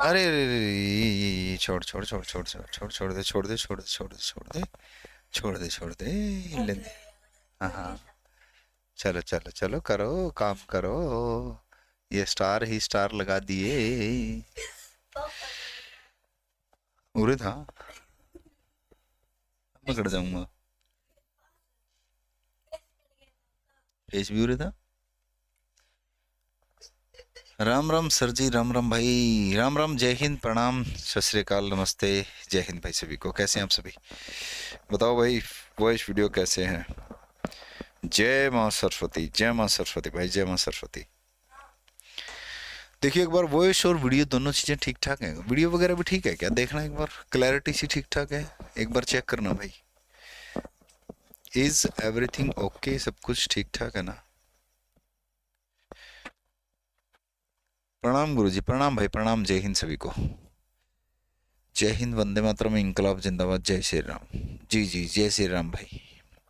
अरे अरे अरे, ये छोड़ छोड़ छोड़ छोड़ छोड़ छोड़ छोड़ दे छोड़ दे छोड़ दे छोड़ दे छोड़ दे छोड़ दे छोड़ दे हाँ हाँ, चलो चलो चलो, करो काम करो। ये स्टार ही स्टार लगा दिए। उरे था, मैं कट जाऊंगा। फेस भी उरे था। राम राम सर जी, राम राम भाई, राम राम, जय हिंद, प्रणाम, सत श्री अकाल, नमस्ते। जय हिंद भाई सभी को, कैसे हैं आप सभी? बताओ भाई, वॉइस वीडियो कैसे हैं? जय माँ सरस्वती, जय माँ सरस्वती भाई, जय माँ सरस्वती। देखिए एक बार, वॉइस और वीडियो दोनों चीज़ें ठीक ठाक हैं? वीडियो वगैरह भी ठीक है क्या? देखना एक बार, क्लैरिटी सी ठीक ठाक है? एक बार चेक करना भाई। Is everything okay? सब कुछ ठीक ठाक है ना? प्रणाम गुरु जी, प्रणाम भाई, प्रणाम, जय हिंद सभी को। जय हिंद, वंदे मातरम, इंकलाब जिंदाबाद, जय श्री राम। जी जी, जय श्री राम भाई।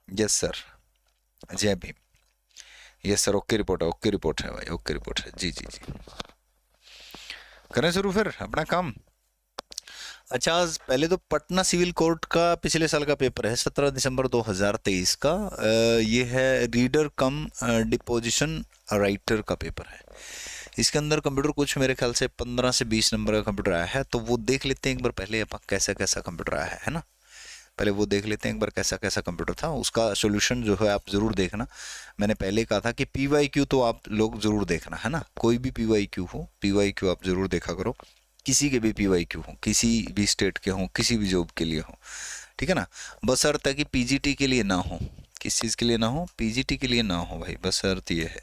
यस सर, जय Bhim. Yes sir, okay report है, ओके रिपोर्ट है भाई, ओके रिपोर्ट है, जी जी जी। करें शुरू फिर अपना काम। अच्छा, आज पहले तो पटना सिविल कोर्ट का पिछले साल का पेपर है, 17 दिसंबर 2023 का। ये है रीडर कम डिपोजिशन राइटर का पेपर है। इसके अंदर कंप्यूटर कुछ मेरे ख्याल से 15 से 20 नंबर का कंप्यूटर आया है, तो वो देख लेते हैं एक बार पहले अपन, कैसा कैसा कंप्यूटर आया है ना। पहले वो देख लेते हैं एक बार, कैसा कैसा कंप्यूटर था, उसका सोल्यूशन जो है आप ज़रूर देखना। मैंने पहले कहा था कि पी वाई क्यू तो आप लोग ज़रूर देखना है ना, कोई भी पी वाई क्यू हो, पी वाई क्यू आप ज़रूर देखा करो। किसी के भी पी वाई क्यू हो, किसी भी स्टेट के हों, किसी भी जॉब के लिए हो, ठीक है ना। बशर्ते कि पीजीटी के लिए ना हो। किस चीज़ के लिए ना हो? पीजीटी के लिए ना हो भाई, बस शर्त ये है।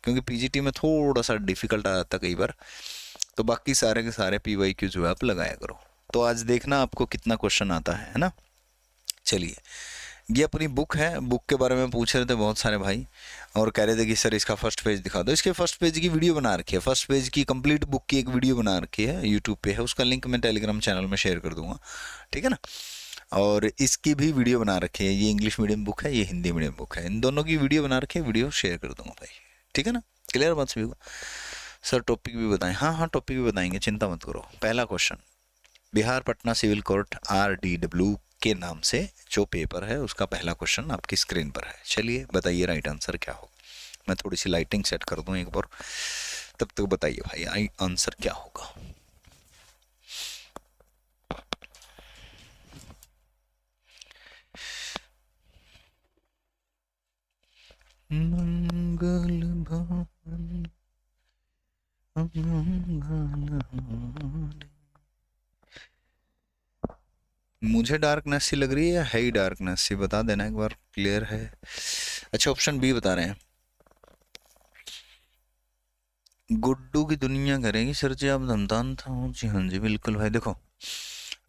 क्योंकि पीजीटी में थोड़ा सा डिफिकल्ट आ जाता कई बार। तो बाकी सारे के सारे पी वाई क्यू जो है आप लगाया करो। तो आज देखना आपको कितना क्वेश्चन आता है ना। चलिए, ये अपनी बुक है, बुक के बारे में पूछ रहे थे बहुत सारे भाई, और कह रहे थे कि सर इसका फर्स्ट पेज दिखा दो। इसके फर्स्ट पेज की वीडियो बना रखी है, फर्स्ट पेज की कंप्लीट बुक की एक वीडियो बना रखी है, यूट्यूब पे है, उसका लिंक मैं टेलीग्राम चैनल में शेयर कर दूंगा, ठीक है ना। और इसकी भी वीडियो बना रखी है, ये इंग्लिश मीडियम बुक है, ये हिंदी मीडियम बुक है, इन दोनों की वीडियो बना रखी है, वीडियो शेयर कर दूंगा भाई, ठीक है ना। क्लियर बात सभी को? सर टॉपिक भी बताएं? हाँ हाँ, टॉपिक भी बताएंगे, चिंता मत करो। पहला question, Bihar Patna civil court RDW के नाम से जो पेपर है उसका पहला क्वेश्चन आपकी स्क्रीन पर है। चलिए बताइए राइट आंसर क्या होगा। मैं थोड़ी सी लाइटिंग सेट कर दूं एक बार, तब तक बताइए भाई आंसर क्या होगा। मंगल भवन मंगल, मुझे डार्कनेस सी लग रही है ही डार्कनेस सी? बता देना एक बार, क्लियर है? अच्छा, ऑप्शन बी बता रहे हैं, गुड्डू की दुनिया करेंगी सर जी, आप धमतान था। जी हाँ जी, बिल्कुल भाई। देखो,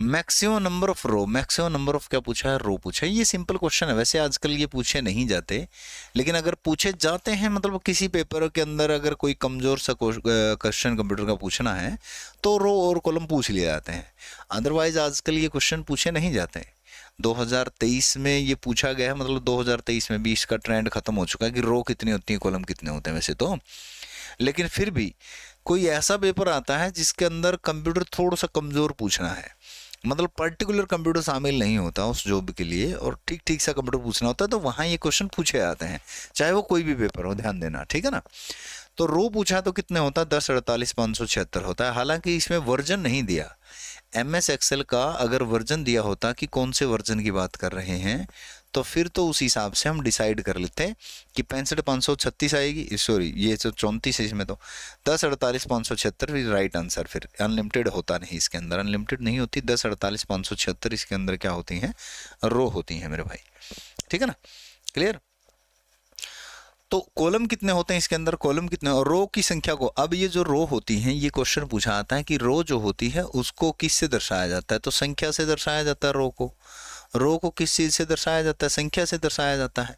maximum number of row, maximum number of क्या पूछा है? रो पूछा है। ये सिंपल क्वेश्चन है, वैसे आजकल ये पूछे नहीं जाते, लेकिन अगर पूछे जाते हैं, मतलब किसी पेपर के अंदर अगर कोई कमजोर सा क्वेश्चन कंप्यूटर का पूछना है, तो रो और कॉलम पूछ लिए जाते हैं। अदरवाइज आजकल ये क्वेश्चन पूछे नहीं जाते। 2023 में ये पूछा गया है, मतलब 2023 में भी इसका ट्रेंड खत्म हो चुका है कि रो कितनी होती है, कॉलम कितने होते हैं वैसे तो। लेकिन फिर भी कोई ऐसा पेपर आता है जिसके अंदर कंप्यूटर थोड़ा सा कमजोर पूछना है, मतलब पर्टिकुलर कंप्यूटर शामिल नहीं होता उस जॉब के लिए, और ठीक ठीक सा कंप्यूटर पूछना होता है, तो वहाँ ये क्वेश्चन पूछे जाते हैं, चाहे वो कोई भी पेपर हो, ध्यान देना, ठीक है ना। तो रो पूछा तो कितने होता है? 10, 48, 576 होता है। हालांकि इसमें वर्जन नहीं दिया। MS एक्सेल का अगर वर्जन दिया होता कि कौन से वर्जन की बात कर रहे हैं, तो फिर तो उस हिसाब से हम डिसाइड कर लेते कि 65, 536 आएगी, सॉरी ये तो 34 है इसमें, तो 10, 48, 576 फिर राइट आंसर। फिर अनलिमिटेड होता नहीं इसके अंदर, अनलिमिटेड नहीं होती। 10, 48, 576 इसके अंदर क्या होती हैं? रो होती हैं मेरे भाई, ठीक है ना। क्लियर? तो कॉलम कितने होते हैं इसके अंदर? कॉलम कितने, और रो की संख्या को, अब ये जो रो होती हैं, ये क्वेश्चन पूछा आता है कि रो जो होती है उसको किससे दर्शाया जाता है? तो संख्या से दर्शाया जाता है रो को। रो को किस चीज से दर्शाया जाता है? संख्या से दर्शाया जाता है।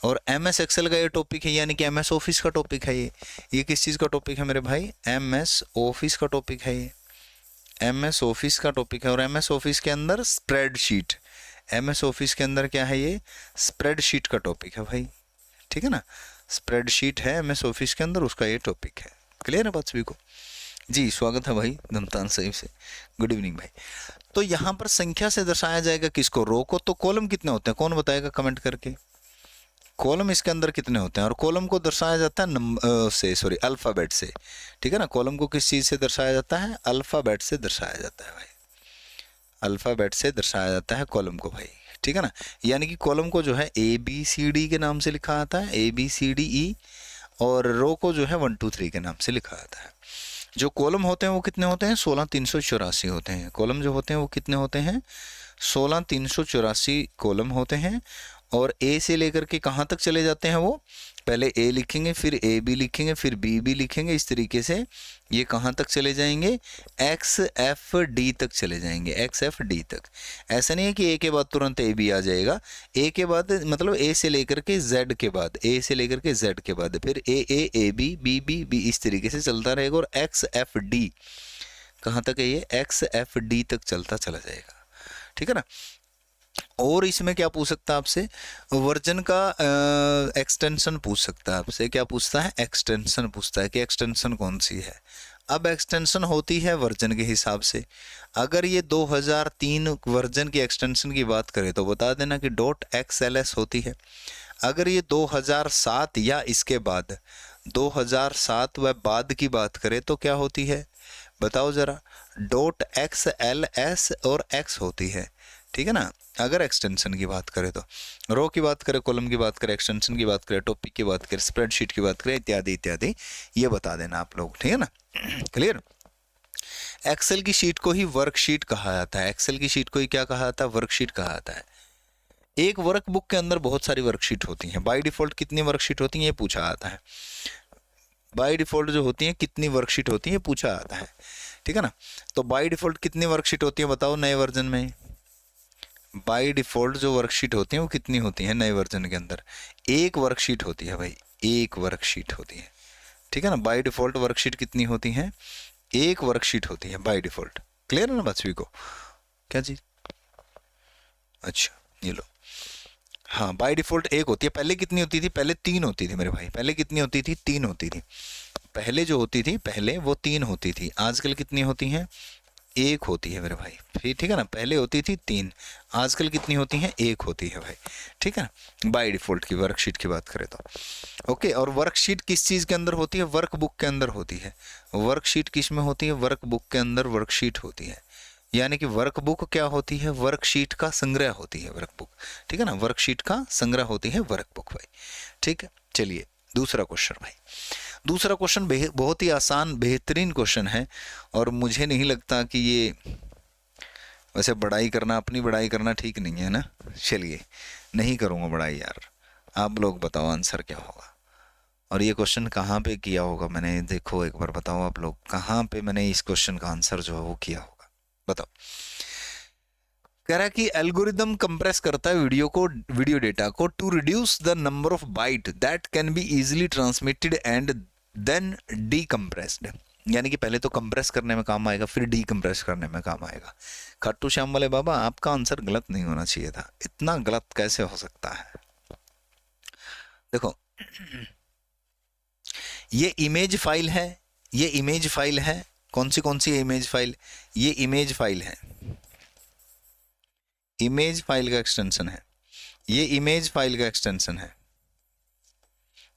और MS एक्सेल का ये टॉपिक है, यानी कि MS ऑफिस का टॉपिक है ये किस चीज का टॉपिक है मेरे भाई? MS ऑफिस का टॉपिक है ये, MS ऑफिस का टॉपिक है। और MS ऑफिस के अंदर स्प्रेडशीट, MS ऑफिस के अंदर क्या है? ये स्प्रेडशीट का टॉपिक है भाई, ठीक है ना। स्प्रेडशीट है MS ऑफिस के अंदर, उसका ये टॉपिक है। क्लियर है बात सभी को? जी स्वागत है भाई धमतान सही से, गुड इवनिंग भाई। तो यहाँ पर संख्या से दर्शाया जाएगा किसको, रो को। तो कॉलम कितने होते हैं कौन बताएगा कमेंट करके, कॉलम इसके अंदर कितने होते हैं। और कॉलम को दर्शाया जाता है नंबर से, सॉरी अल्फ़ाबेट से, ठीक है ना। कॉलम को किस चीज़ से दर्शाया जाता है, अल्फ़ाबेट से दर्शाया जाता है भाई, अल्फ़ाबेट से दर्शाया जाता है कॉलम को भाई, ठीक है ना। यानी कि कॉलम को जो है ABCD के नाम से लिखा जाता है, ABCDE, और रो को जो है 1 2 3 के नाम से लिखा जाता है। जो कॉलम होते हैं वो कितने होते हैं, 16,384 होते हैं। कॉलम जो होते हैं वो कितने होते हैं, 16,384 कॉलम होते हैं। और ए से लेकर के कहाँ तक चले जाते हैं वो, पहले ए लिखेंगे, फिर ए भी लिखेंगे, फिर बी भी लिखेंगे, इस तरीके से ये कहाँ तक चले जाएंगे, XFD तक चले जाएंगे, XFD तक। ऐसा नहीं है कि ए के बाद तुरंत ए बी आ जाएगा, ए के बाद मतलब ए से लेकर के जेड के बाद, ए से लेकर के जेड के बाद फिर A B B B B, इस तरीके से चलता रहेगा। और XFD कहाँ तक है, ये XFD तक चलता चला जाएगा, ठीक है ना। और इसमें क्या पूछ सकता है आपसे, वर्जन का एक्सटेंशन पूछ सकता है आपसे। क्या पूछता है, एक्सटेंशन पूछता है कि एक्सटेंशन कौन सी है। अब एक्सटेंशन होती है वर्जन के हिसाब से। अगर ये 2003 वर्जन की एक्सटेंशन की बात करें तो बता देना कि .xls होती है। अगर ये 2007 या इसके बाद 2007 व बाद की बात करें तो क्या होती है, बताओ ज़रा। .xls और x होती है, ठीक है ना। अगर एक्सटेंशन की बात करें तो, रो की बात करें, कॉलम की बात करें, एक्सटेंशन की बात करें, टॉपिक की बात करें, स्प्रेडशीट की बात करें, इत्यादि इत्यादि, ये बता देना आप लोग, ठीक है ना। क्लियर। एक्सेल की शीट को ही वर्कशीट कहा जाता है, एक्सेल की शीट को ही क्या कहा जाता है, वर्कशीट कहा जाता है। एक वर्कबुक के अंदर बहुत सारी वर्कशीट होती हैं। बाय डिफॉल्ट कितनी वर्कशीट होती हैं ये पूछा जाता है। बाय डिफॉल्ट जो होती हैं कितनी वर्कशीट होती है पूछा जाता है, ठीक है ना। तो बाय डिफॉल्ट कितनी वर्कशीट होती है बताओ नए वर्जन में। बाय डिफॉल्ट जो वर्कशीट होती हैं वो कितनी होती हैं नए वर्जन के अंदर, एक वर्कशीट होती है भाई, एक वर्कशीट होती है, ठीक है ना। बाय डिफॉल्ट वर्कशीट कितनी होती हैं, एक वर्कशीट होती है बाय डिफॉल्ट। क्लियर है ना बात सभी को, क्या चीज, अच्छा ये लो। हाँ बाय डिफॉल्ट एक होती है, पहले कितनी होती थी, पहले 3 होती थी मेरे भाई, पहले कितनी होती थी, 3 होती थी। पहले जो होती थी, पहले वो 3 होती थी, आजकल कितनी होती हैं, एक होती है मेरे भाई, फिर ठीक है ना। पहले होती थी 3, आजकल कितनी होती हैं, एक होती है भाई, ठीक है ना। बाय डिफॉल्ट की वर्कशीट की बात करें तो ओके। और वर्कशीट किस चीज़ के अंदर होती है, वर्कबुक के अंदर होती है। वर्कशीट किस में होती है, वर्कबुक के अंदर वर्कशीट होती है। यानी कि वर्कबुक क्या होती है, वर्कशीट का संग्रह होती है वर्कबुक, ठीक है ना। वर्कशीट का संग्रह होती है वर्कबुक भाई, ठीक है। चलिए दूसरा क्वेश्चन भाई, दूसरा क्वेश्चन बहुत ही आसान बेहतरीन क्वेश्चन है। और मुझे नहीं लगता कि ये, वैसे बड़ाई करना, अपनी बड़ाई करना ठीक नहीं है ना। चलिए नहीं करूँगा बड़ाई यार, आप लोग बताओ आंसर क्या होगा। और ये क्वेश्चन कहाँ पे किया होगा मैंने, देखो एक बार बताओ आप लोग कहाँ पे मैंने इस क्वेश्चन का आंसर जो है वो किया होगा, बताओ। कह रहा है कि एल्गोरिदम कंप्रेस करता है वीडियो डेटा को to reduce the number of byte that can be easily transmitted and then decompressed. यानी कि पहले तो कंप्रेस करने में काम आएगा, फिर डीकम्प्रेस करने में काम आएगा। खाटू श्याम वाले बाबा आपका आंसर गलत नहीं होना चाहिए था, इतना गलत कैसे हो सकता है। देखो ये इमेज फाइल है, ये इमेज फाइल है, कौन सी इमेज फाइल, ये इमेज फाइल है, इमेज फाइल का एक्सटेंशन है, ये इमेज फाइल का एक्सटेंशन है,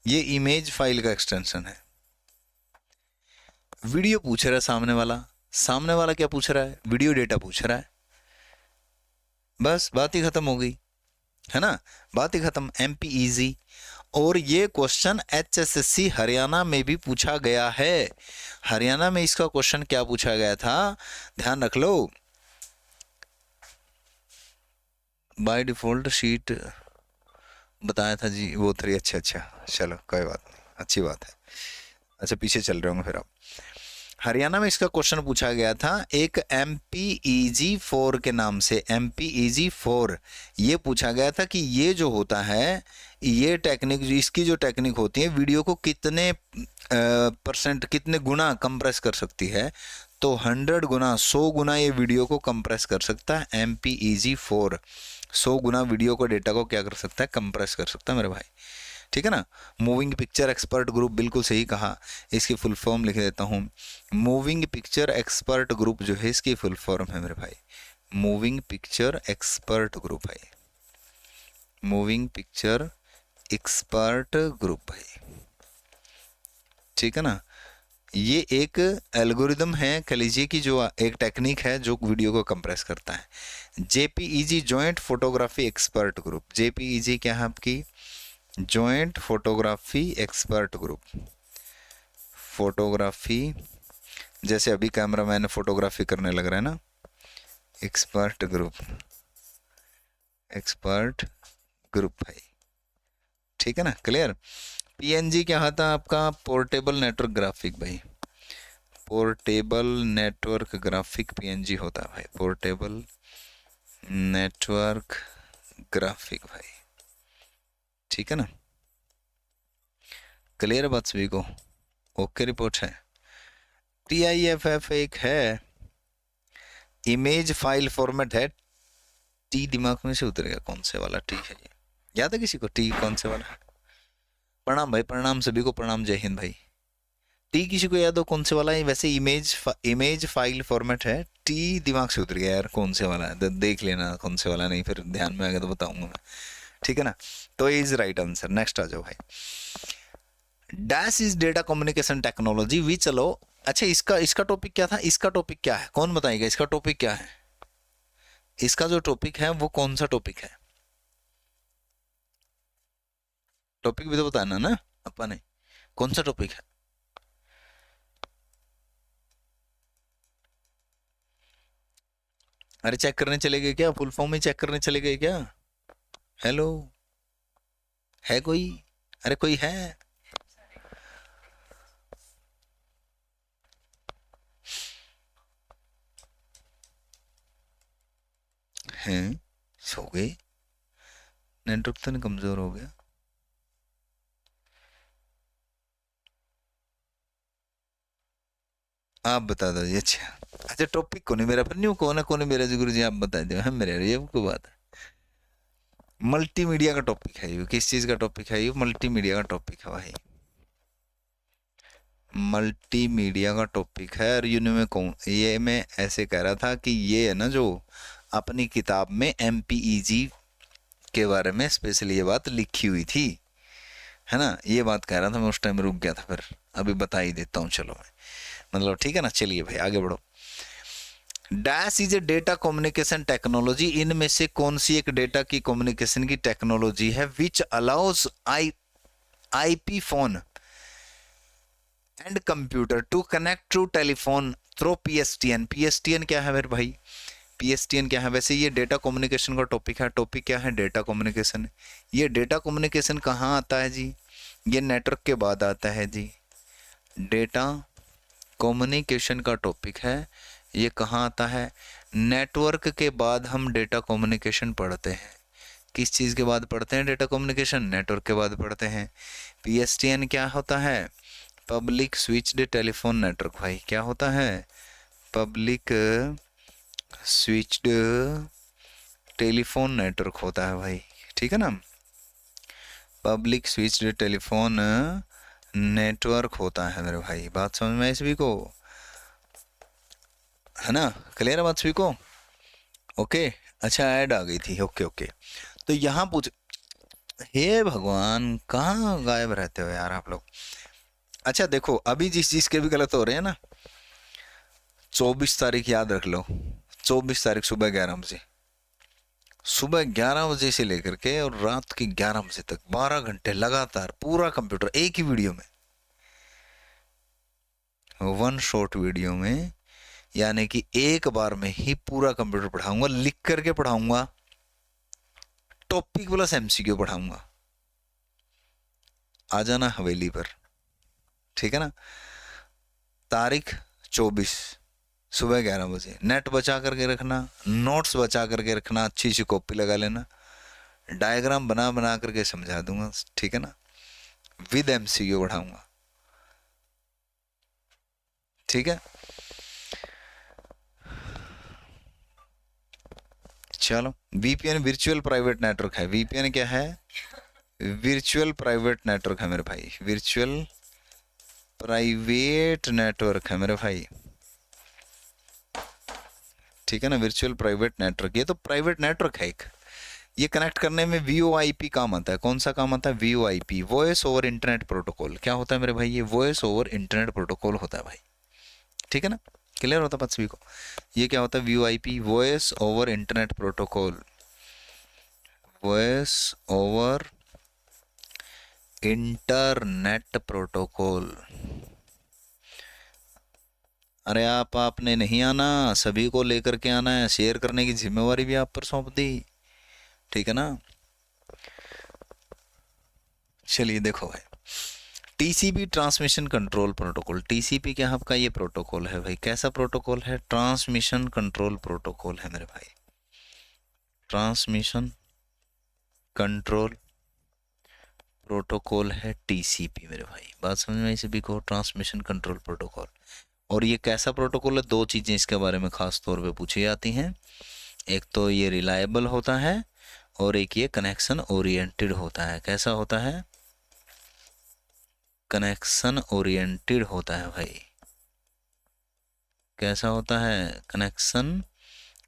ये इमेज फाइल का एक्सटेंशन है। वीडियो पूछ रहा है सामने वाला क्या पूछ रहा है, वीडियो डेटा पूछ रहा है, बस बात ही खत्म हो गई, है ना, बात ही खत्म। MP easy. और ये क्वेश्चन HSSC हरियाणा में भी पूछा गया है। हरियाणा में इसका क्वेश्चन क्या पूछा गया था, ध्यान रख लो। बाय डिफॉल्ट शीट बताया था जी वो 3, अच्छा चलो कोई बात नहीं, अच्छी बात है। अच्छा पीछे चल रहे होंगे फिर आप। हरियाणा में इसका क्वेश्चन पूछा गया था एक MPEG-4 के नाम से, MPEG-4 ये पूछा गया था कि ये जो होता है, ये टेक्निक, इसकी जो टेक्निक होती है वीडियो को कितने % कितने गुना कंप्रेस कर सकती है। तो 100 गुना 100 गुना ये वीडियो को कंप्रेस कर सकता है। MPEG-4 100 गुना वीडियो को डेटा को क्या कर सकता है, कंप्रेस कर सकता है मेरे भाई, ठीक है ना। मूविंग पिक्चर एक्सपर्ट ग्रुप, बिल्कुल सही कहा। इसकी फुल फॉर्म लिख देता हूँ। मूविंग पिक्चर एक्सपर्ट ग्रुप जो है इसकी फुल फॉर्म है मेरे भाई, मूविंग पिक्चर एक्सपर्ट ग्रुप है, मूविंग पिक्चर एक्सपर्ट ग्रुप है, ठीक है ना। ये एक एल्गोरिदम है कह लीजिए कि जो एक टेक्निक है जो वीडियो को कंप्रेस करता है। JPEG joint photography expert group, JPEG क्या है आपकी, joint photography expert group. Photography जैसे अभी कैमरा मैन फोटोग्राफी करने लग रहा है ना, एक्सपर्ट ग्रुप, एक्सपर्ट ग्रुप भाई, ठीक है ना, क्लियर। पीएनजी क्या होता है आपका, पोर्टेबल नेटवर्क ग्राफिक भाई, पोर्टेबल नेटवर्क ग्राफिक पीएनजी होता है भाई, पोर्टेबल नेटवर्क ग्राफिक भाई, ठीक है ना, क्लियर बात सभी को, ओके रिपोर्ट है। TIFF एक है, इमेज फाइल फॉर्मेट है। टी दिमाग में से उतर गया, कौन से वाला टी है ये, याद है किसी को टी कौन से वाला। प्रणाम भाई, प्रणाम सभी को, प्रणाम, जय हिंद भाई। टी किसी को याद हो कौन से वाला है, वैसे इमेज फाइल फॉर्मेट है। टी दिमाग से उतर गया यार, कौन से वाला है, देख लेना कौन से वाला, नहीं फिर ध्यान में आएगा तो बताऊंगा मैं, ठीक है ना। तो इज राइट आंसर। नेक्स्ट आ जाओ भाई। Dash is data communication technology V, चलो अच्छा इसका इसका टॉपिक क्या था, इसका टॉपिक क्या है, कौन बताएगा इसका टॉपिक क्या है, इसका जो टॉपिक है वो कौन सा टॉपिक है, टॉपिक भी तो बताना ना अपन ने, कौन सा टॉपिक है। अरे चेक करने चले गए क्या, फुल फॉर्म में चेक करने चले गए क्या, हेलो, है कोई, अरे कोई है, हैं, सो गए, नेटवर्क तो नहीं कमजोर हो गया। आप बता दो जी, अच्छा अच्छा टॉपिक कौन है मेरा, पर न्यू कौन है मेरा जी, गुरु जी आप बता दो, है मेरे ये को बात है। मल्टीमीडिया का टॉपिक है ये, किस चीज का टॉपिक है ये, मल्टीमीडिया का टॉपिक है भाई, मल्टीमीडिया का टॉपिक है। और यूनि में कौन, ये मैं ऐसे कह रहा था कि ये है ना जो अपनी किताब में MPEG के बारे में स्पेशली ये बात लिखी हुई थी, है ना, ये बात कह रहा था मैं, उस टाइम रुक गया था, फिर अभी बता ही देता हूँ चलो मैं, मतलब ठीक है ना। चलिए भाई आगे बढ़ो। Dash is a data communication technology, इनमें से कौन सी एक डेटा की कम्युनिकेशन की टेक्नोलॉजी है, which allows IP phone and computer to connect to telephone through PSTN। PSTN क्या है मेरे भाई, PSTN क्या है, वैसे ये डेटा कम्युनिकेशन का टॉपिक है, टॉपिक क्या है, डेटा कम्युनिकेशन। ये डेटा कम्युनिकेशन कहाँ आता है जी, ये नेटवर्क के बाद आता है जी, डेटा कम्युनिकेशन का टॉपिक है, ये कहाँ आता है, नेटवर्क के बाद हम डेटा कम्युनिकेशन पढ़ते हैं। किस चीज़ के बाद पढ़ते हैं डेटा कम्युनिकेशन, नेटवर्क के बाद पढ़ते हैं। PSTN क्या होता है, पब्लिक स्विच्ड टेलीफोन नेटवर्क भाई, क्या होता है, पब्लिक स्विच्ड टेलीफोन नेटवर्क होता है भाई, ठीक है ना, पब्लिक स्विच्ड टेलीफोन नेटवर्क होता है मेरे भाई, बात समझ में आई सभी को, है ना, क्लियर है बात सभी को, ओके। अच्छा ऐड आ गई थी, ओके ओके। तो यहाँ पूछ, हे भगवान कहाँ गायब रहते हो यार आप लोग। अच्छा देखो अभी जिस चीज के भी गलत हो रहे हैं ना, 24 तारीख याद रख लो, 24 तारीख सुबह 11 बजे, सुबह 11 बजे से लेकर के और रात के 11 बजे तक 12 घंटे लगातार पूरा कंप्यूटर एक ही वीडियो में, वन शॉट वीडियो में, यानी कि एक बार में ही पूरा कंप्यूटर पढ़ाऊंगा, लिख करके पढ़ाऊंगा, टॉपिक प्लस MCQ पढ़ाऊंगा, आ जाना हवेली पर, ठीक है ना। तारीख 24 सुबह 11 बजे, नेट बचा करके रखना, नोट्स बचा करके रखना, अच्छी सी कॉपी लगा लेना, डायग्राम बना बना करके समझा दूंगा, ठीक है ना, विद MCQ पढ़ाऊंगा, ठीक है। चलो VPN वर्चुअल प्राइवेट नेटवर्क है, VPN क्या है, वर्चुअल प्राइवेट नेटवर्क है मेरे भाई, वर्चुअल प्राइवेट नेटवर्क है मेरे भाई, ठीक है ना, वर्चुअल प्राइवेट नेटवर्क, ये तो प्राइवेट नेटवर्क है एक। ये कनेक्ट करने में VoIP काम आता है। कौन सा काम आता है? VoIP, voice over internet protocol. क्या होता है मेरे भाई? ये वॉइस ओवर इंटरनेट प्रोटोकॉल होता है भाई, ठीक है ना, क्लियर होता है बात सभी को। ये क्या होता है? VoIP, voice over internet protocol, voice over internet protocol. अरे आपने नहीं आना, सभी को लेकर के आना है, शेयर करने की जिम्मेवारी भी आप पर सौंप दी, ठीक है ना। चलिए देखो भाई, TCP transmission control protocol. TCP क्या आपका ये प्रोटोकॉल है भाई, कैसा प्रोटोकॉल है? ट्रांसमिशन कंट्रोल प्रोटोकॉल है मेरे भाई, ट्रांसमिशन कंट्रोल प्रोटोकॉल है TCP मेरे भाई। बात समझ में आई सभी को? Transmission control protocol. और ये कैसा प्रोटोकॉल है? दो चीज़ें इसके बारे में खास तौर पे पूछी जाती हैं, एक तो ये रिलायबल होता है और एक ये कनेक्शन ओरिएंटेड होता है। कैसा होता है? कनेक्शन ओरिएंटेड होता है भाई। कैसा होता है? कनेक्शन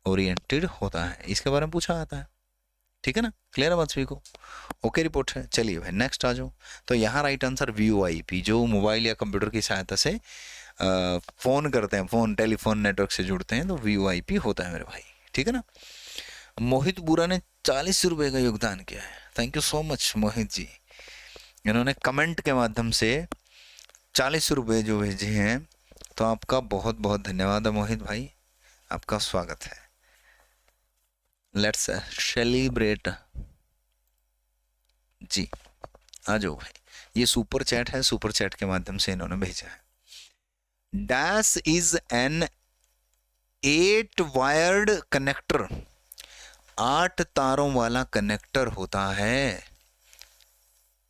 ओरिएंटेड होता है, इसके बारे में पूछा जाता है, ठीक है ना, क्लियर है बात सभी को? ओके रिपोर्ट है। चलिए भाई नेक्स्ट आ जाओ। तो यहाँ राइट आंसर VoIP, जो मोबाइल या कंप्यूटर की सहायता से फ़ोन करते हैं, फ़ोन टेलीफोन नेटवर्क से जुड़ते हैं, तो VoIP होता है मेरे भाई, ठीक है ना। मोहित बुरा ने 40 रुपये का योगदान किया है, thank you so much Mohit ji. इन्होंने कमेंट के माध्यम से 40 रुपये जो भेजे हैं, तो आपका बहुत बहुत धन्यवाद है मोहित भाई, आपका स्वागत है। लेट्स सेलिब्रेट जी, आ जाओ भाई। ये सुपर चैट है, सुपर चैट के माध्यम से इन्होंने भेजा है। Dash is an 8 wired connector, 8 तारों वाला कनेक्टर होता है,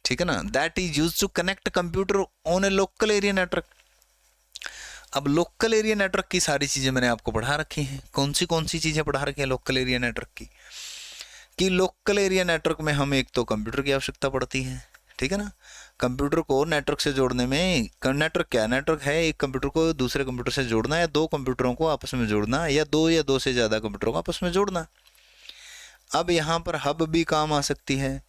ठीक है ना। That is use to connect computer on a local area network. अब लोकल एरिया नेटवर्क की सारी चीजें मैंने आपको पढ़ा रखी हैं। कौन सी चीजें पढ़ा रखी हैं लोकल एरिया नेटवर्क की? कि लोकल एरिया नेटवर्क में हमें एक तो कंप्यूटर की आवश्यकता पड़ती है, ठीक है ना। कंप्यूटर को नेटवर्क से जोड़ने में, नेटवर्क क्या, नेटवर्क है एक कंप्यूटर को दूसरे कंप्यूटर से जोड़ना, या दो कंप्यूटरों को आपस में जोड़ना, या दो से ज़्यादा कंप्यूटरों को आपस में जोड़ना। अब यहाँ पर हब भी काम आ सकती है,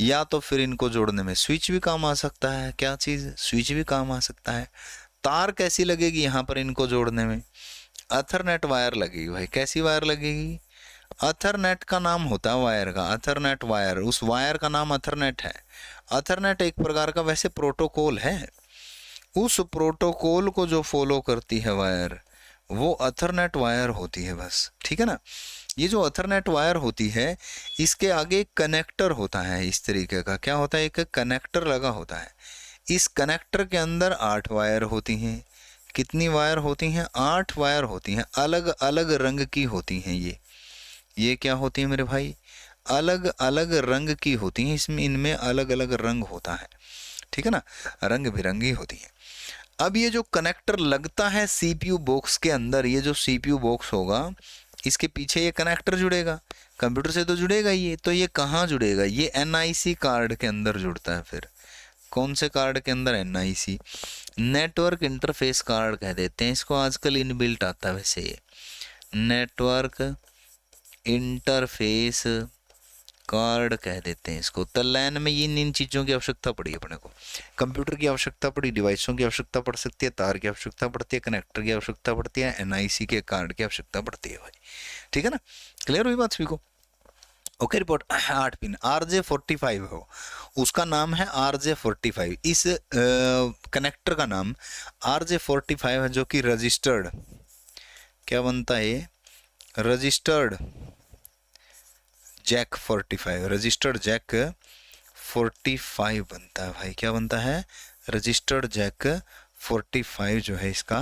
या तो फिर इनको जोड़ने में स्विच भी काम आ सकता है। क्या चीज़? स्विच भी काम आ सकता है। तार कैसी लगेगी यहाँ पर इनको जोड़ने में? अथरनेट वायर लगेगी भाई। कैसी वायर लगेगी? अथरनेट का नाम होता है वायर का, अथरनेट वायर, उस वायर का नाम अथरनेट है। अथरनेट एक प्रकार का वैसे प्रोटोकॉल है, उस प्रोटोकॉल को जो फॉलो करती है वायर, वो अथरनेट वायर होती है बस, ठीक है ना। ये जो अथरनेट वायर होती है, इसके आगे एक कनेक्टर होता है इस तरीके का। क्या होता है? एक कनेक्टर लगा होता है। इस कनेक्टर के अंदर 8 वायर होती हैं। कितनी वायर होती हैं? 8 वायर होती हैं, अलग अलग रंग की होती हैं। ये क्या होती है मेरे भाई? अलग अलग रंग की होती हैं। इसमें इनमें अलग अलग रंग होता है, ठीक है ना, रंग बिरंगी होती है। अब ये जो कनेक्टर लगता है CPU बॉक्स के अंदर, ये जो CPU बॉक्स होगा, इसके पीछे ये कनेक्टर जुड़ेगा, कंप्यूटर से तो जुड़ेगा ये, तो ये कहाँ जुड़ेगा? ये NIC कार्ड के अंदर जुड़ता है। फिर कौन से कार्ड के अंदर? NIC, नेटवर्क इंटरफेस कार्ड कह देते हैं इसको, आजकल इनबिल्ट आता है वैसे ये, नेटवर्क इंटरफेस कार्ड कह देते हैं इसको। तो लैन में इन चीज़ों की आवश्यकता पड़ी अपने को, कंप्यूटर की आवश्यकता पड़ी, डिवाइसों की आवश्यकता पड़ सकती है, तार की आवश्यकता पड़ती है, कनेक्टर की आवश्यकता पड़ती है, NIC के कार्ड की आवश्यकता पड़ती है भाई, ठीक है ना, क्लियर हुई बात सभी को? Okay report. 8 पिन RJ45 हो, उसका नाम है RJ45। इस कनेक्टर का नाम RJ45 है, जो कि रजिस्टर्ड, क्या बनता है ये? रजिस्टर्ड जैक 45, रजिस्टर्ड जैक 45 बनता है भाई। क्या बनता है? रजिस्टर्ड जैक 45 जो है इसका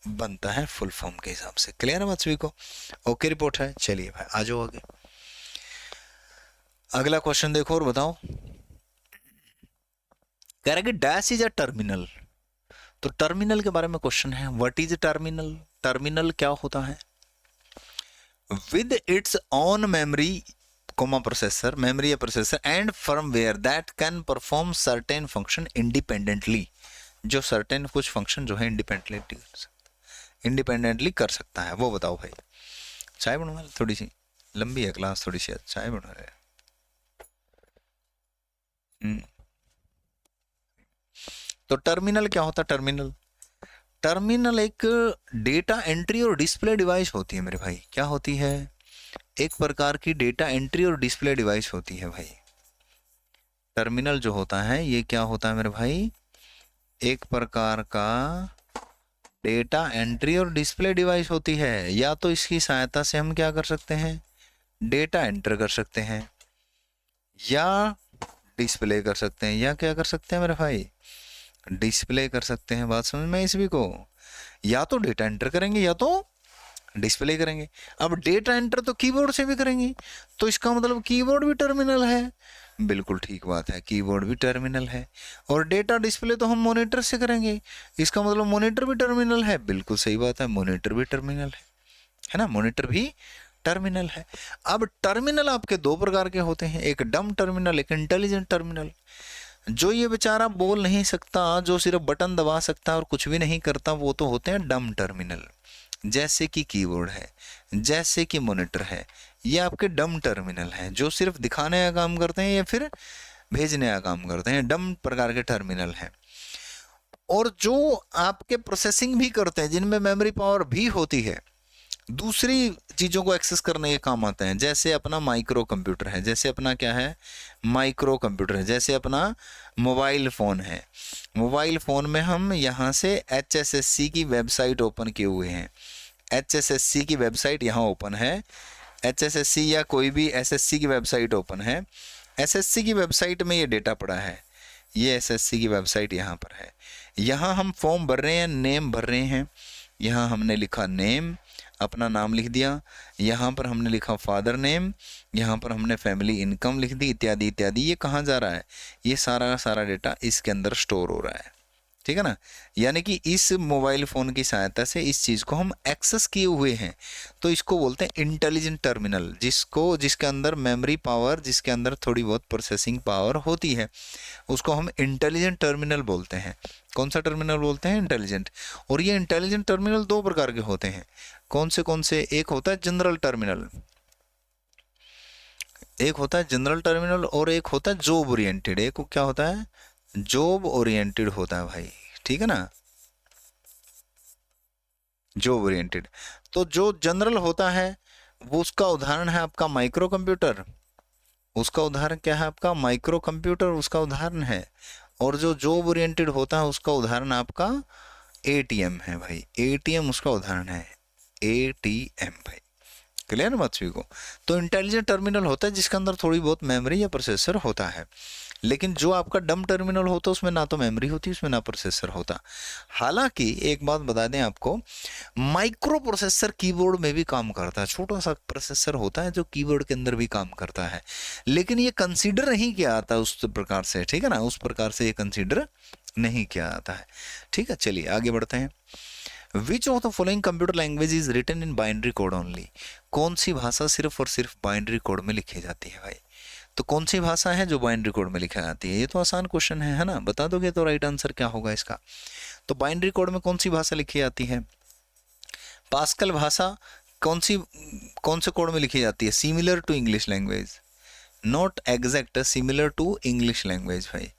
बनता है फुल फॉर्म के हिसाब से। क्लियर है बात सभी को? ओके रिपोर्ट है। चलिए भाई आ जाओ आगे, अगला क्वेश्चन देखो और बताओ। कह रहा है कि डैश इज अ टर्मिनल, तो टर्मिनल के बारे में क्वेश्चन है। What is terminal? टर्मिनल क्या होता है? With its own memory comma processor, memory या processor and firmware that can perform certain function independently, जो सर्टेन कुछ फंक्शन जो है इंडिपेंडेंटली कर सकता है, वो बताओ भाई। चाय बनवा, थोड़ी सी लंबी है क्लास, थोड़ी सी चाय बनवा रहे। तो टर्मिनल क्या होता है? टर्मिनल, टर्मिनल एक डेटा एंट्री और डिस्प्ले डिवाइस होती है मेरे भाई। क्या होती है? एक प्रकार की डेटा एंट्री और डिस्प्ले डिवाइस होती है भाई। टर्मिनल जो होता है ये क्या होता है मेरे भाई? एक प्रकार का डेटा एंट्री और डिस्प्ले डिवाइस होती है। या तो इसकी सहायता से हम क्या कर सकते हैं? डेटा एंटर कर सकते हैं, या डिस्प्ले कर सकते हैं, या क्या कर सकते हैं मेरे भाई? डिस्प्ले कर सकते हैं। बात समझ में इस भी को? या तो डेटा एंटर करेंगे या तो डिस्प्ले करेंगे। अब डेटा एंटर तो कीबोर्ड से भी करेंगे, तो इसका मतलब कीबोर्ड भी टर्मिनल है। बिल्कुल ठीक बात है, कीबोर्ड भी टर्मिनल है। और डेटा डिस्प्ले तो हम मॉनिटर से करेंगे, इसका मतलब मॉनिटर भी टर्मिनल है। बिल्कुल सही बात है, मॉनिटर भी टर्मिनल है ना, मॉनिटर भी टर्मिनल है। अब टर्मिनल आपके दो प्रकार के होते हैं, एक डम टर्मिनल, एक इंटेलिजेंट टर्मिनल। जो ये बेचारा बोल नहीं सकता, जो सिर्फ बटन दबा सकता है और कुछ भी नहीं करता, वो तो होते हैं डम टर्मिनल। जैसे कि कीबोर्ड है, जैसे कि मॉनिटर है, ये आपके डम टर्मिनल हैं, जो सिर्फ दिखाने का काम करते हैं या फिर भेजने का काम करते हैं, डम प्रकार के टर्मिनल हैं। और जो आपके प्रोसेसिंग भी करते हैं, जिनमें मेमोरी पावर भी होती है, दूसरी चीज़ों को एक्सेस करने के काम आते हैं। जैसे अपना माइक्रो कंप्यूटर है, जैसे अपना क्या है? माइक्रो कंप्यूटर है। जैसे अपना मोबाइल फ़ोन है, मोबाइल फ़ोन में हम यहाँ से HSSC की वेबसाइट ओपन किए हुए हैं। HSSC की वेबसाइट यहाँ ओपन है, HSSC या कोई भी SSC की वेबसाइट ओपन है। SSC की वेबसाइट में ये डेटा पड़ा है, ये SSC की वेबसाइट यहाँ पर है। यहाँ हम फॉर्म भर रहे हैं, नेम भर रहे हैं। यहाँ हमने लिखा नेम, अपना नाम लिख दिया। यहाँ पर हमने लिखा फादर नेम, यहाँ पर हमने फैमिली इनकम लिख दी, इत्यादि इत्यादि। ये कहाँ जा रहा है? ये सारा का सारा डेटा इसके अंदर स्टोर हो रहा है, ठीक है ना। यानी कि इस मोबाइल फ़ोन की सहायता से इस चीज़ को हम एक्सेस किए हुए हैं, तो इसको बोलते हैं इंटेलिजेंट टर्मिनल। जिसके अंदर मेमोरी पावर, जिसके अंदर थोड़ी बहुत प्रोसेसिंग पावर होती है, उसको हम इंटेलिजेंट टर्मिनल बोलते हैं। कौन सा टर्मिनल बोलते हैं? इंटेलिजेंट। और ये इंटेलिजेंट टर्मिनल दो प्रकार के होते हैं। कौन से? एक होता है जनरल टर्मिनल, एक होता है जनरल टर्मिनल, और एक होता है जॉब ओरिएंटेड। एक क्या होता है? जॉब ओरिएंटेड होता है भाई, ठीक है ना, जॉब ओरिएंटेड। तो जो जनरल होता है वो, उसका उदाहरण है आपका माइक्रो कंप्यूटर। उसका उदाहरण क्या है? आपका माइक्रो कंप्यूटर उसका उदाहरण है। और जो जॉब ओरिएंटेड होता है उसका उदाहरण आपका ATM है भाई, ATM उसका उदाहरण है, ATM भाई। क्लियर है बात सभी को? तो इंटेलिजेंट टर्मिनल होता है जिसके अंदर थोड़ी बहुत मेमोरी या प्रोसेसर होता है। लेकिन जो आपका डम टर्मिनल होता है उसमें ना तो मेमोरी होती, उसमें ना प्रोसेसर होता। हालांकि एक बात बता दें आपको, माइक्रो प्रोसेसर कीबोर्ड में भी काम करता है। छोटा सा प्रोसेसर होता है जो कीबोर्ड के अंदर भी काम करता है, लेकिन ये कंसीडर नहीं किया जाता उस प्रकार से, ठीक है ना, उस प्रकार से ये कंसीडर नहीं किया जाता है। ठीक है, चलिए आगे बढ़ते हैं। Which of the following computer language is written in binary code only? कौन सी भाषा सिर्फ और सिर्फ बाइनरी कोड में लिखी जाती है भाई? तो कौन सी भाषा है जो बाइनरी कोड में लिखी जाती है? ये तो आसान क्वेश्चन है ना, बता दोगे तो राइट आंसर क्या होगा इसका। तो बाइनरी कोड में कौन सी भाषा लिखी जाती है? पास्कल भाषा कौन से कोड में लिखी जाती है? Similar to English language, not exact, similar to English language भाई।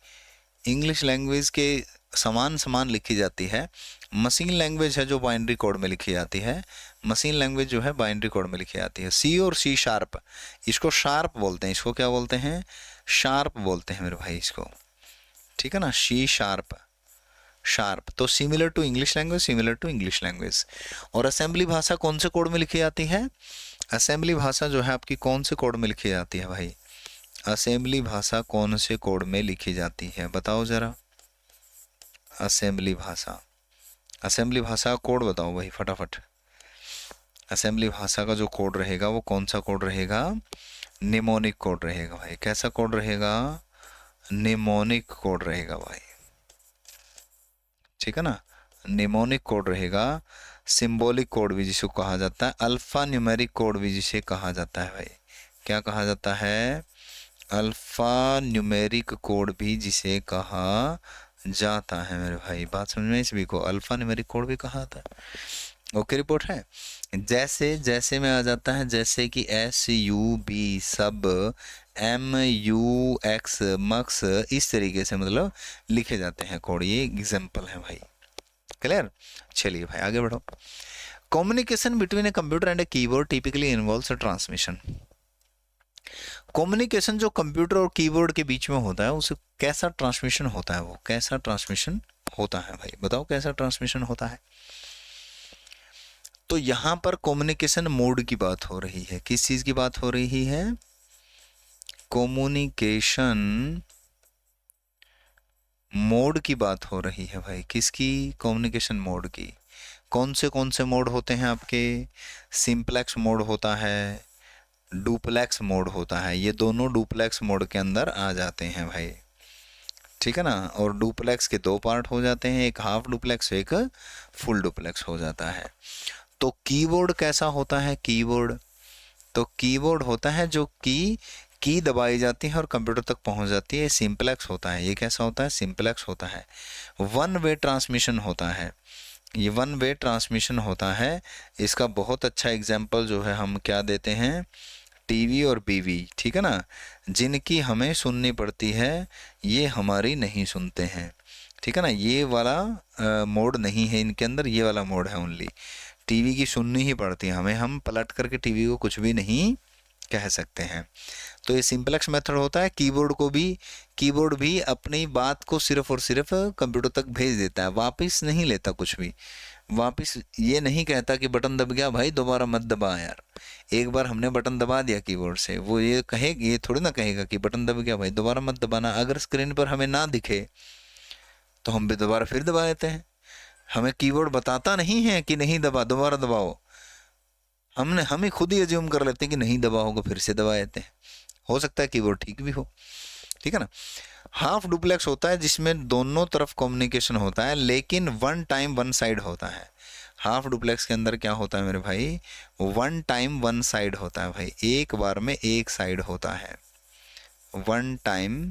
इंग्लिश लैंग्वेज के समान लिखी जाती है। मशीन लैंग्वेज है जो बाइनरी कोड में लिखी जाती है, मशीन लैंग्वेज जो है बाइनरी कोड में लिखी जाती है। सी और सी शार्प, इसको शार्प बोलते हैं, इसको क्या बोलते हैं? शार्प बोलते हैं मेरे भाई इसको, ठीक है ना, सी शार्प, शार्प। तो similar to English language, similar to English language. और असेंबली भाषा कौन से कोड में लिखी जाती है? असेंबली भाषा जो है आपकी कौन से कोड में लिखी जाती है भाई? असेंबली भाषा कौन से कोड में लिखी जाती है बताओ जरा। असेंबली भाषा, असेंबली भाषा का कोड बताओ भाई फटाफट। असेंबली भाषा का जो कोड रहेगा वो कौन सा कोड रहेगा? निमोनिक कोड रहेगा भाई। कैसा कोड रहेगा? निमोनिक कोड रहेगा भाई, ठीक है ना, निमोनिक कोड रहेगा। सिंबॉलिक कोड भी जिसको कहा जाता है, अल्फा न्यूमेरिक कोड भी जिसे कहा जाता है भाई। क्या कहा जाता है? अल्फा न्यूमेरिक कोड भी जिसे कहा जाता है मेरे भाई, बात समझ में सभी को, अल्फा न्यूमेरिक कोड भी कहा जाता है। ओके, रिपोर्ट है। जैसे जैसे में आ जाता है, जैसे कि SUB सब, MUX मक्स, इस तरीके से मतलब लिखे जाते हैं कोड। ये एग्जाम्पल है भाई, क्लियर। चलिए भाई आगे बढ़ो। Communication between a computer and a keyboard typically involves a transmission. Communication जो कंप्यूटर और कीबोर्ड के बीच में होता है उसे कैसा ट्रांसमिशन होता है, वो कैसा ट्रांसमिशन होता है भाई, बताओ कैसा ट्रांसमिशन होता है। तो यहां पर कम्युनिकेशन मोड की बात हो रही है, किस चीज की बात हो रही है? कम्युनिकेशन मोड की बात हो रही है भाई, किसकी? कम्युनिकेशन मोड की। कौन से मोड होते हैं आपके? सिंपलेक्स मोड होता है, डुप्लेक्स मोड होता है, ये दोनों डुप्लेक्स मोड के अंदर आ जाते हैं भाई, ठीक है ना। और डुप्लेक्स के दो पार्ट हो जाते हैं, एक हाफ डुप्लेक्स, एक फुल डुप्लेक्स हो जाता है। तो कीबोर्ड कैसा होता है? कीबोर्ड, तो कीबोर्ड होता है जो की दबाई जाती है और कंप्यूटर तक पहुंच जाती है, सिंपलेक्स होता है। ये कैसा होता है? सिंपलेक्स होता है। वन वे ट्रांसमिशन होता है, ये वन वे ट्रांसमिशन होता है। इसका बहुत अच्छा एग्जाम्पल जो है हम क्या देते हैं? टीवी और बीवी, ठीक है ना, जिनकी हमें सुननी पड़ती है, ये हमारी नहीं सुनते हैं, ठीक है ना। ये वाला मोड नहीं है इनके अंदर, ये वाला मोड है ओनली। टीवी की सुननी ही पड़ती है हमें, हम पलट करके टीवी को कुछ भी नहीं कह सकते हैं। तो ये सिंपलेक्स मेथड होता है। कीबोर्ड भी अपनी बात को सिर्फ और सिर्फ कंप्यूटर तक भेज देता है, वापस नहीं लेता कुछ भी, वापस ये नहीं कहता कि बटन दब गया भाई दोबारा मत दबा यार। एक बार हमने बटन दबा दिया कीबोर्ड से, वो ये थोड़ी ना कहेगा कि बटन दब गया भाई दोबारा मत दबाना। अगर स्क्रीन पर हमें ना दिखे तो हम भी दोबारा फिर दबा देते हैं, हमें कीबोर्ड बताता नहीं है कि नहीं दबा, दोबारा दबाओ। हम ही खुद ही अज्यूम कर लेते हैं कि नहीं दबा होगा, फिर से दबा देते हैं। हो सकता है कीबोर्ड ठीक भी हो, ठीक है ना। हाफ डुप्लेक्स होता है जिसमें दोनों तरफ कम्युनिकेशन होता है, लेकिन वन टाइम वन साइड होता है। हाफ डुप्लेक्स के अंदर क्या होता है मेरे भाई? वन टाइम वन साइड होता है भाई, एक बार में एक साइड होता है। वन टाइम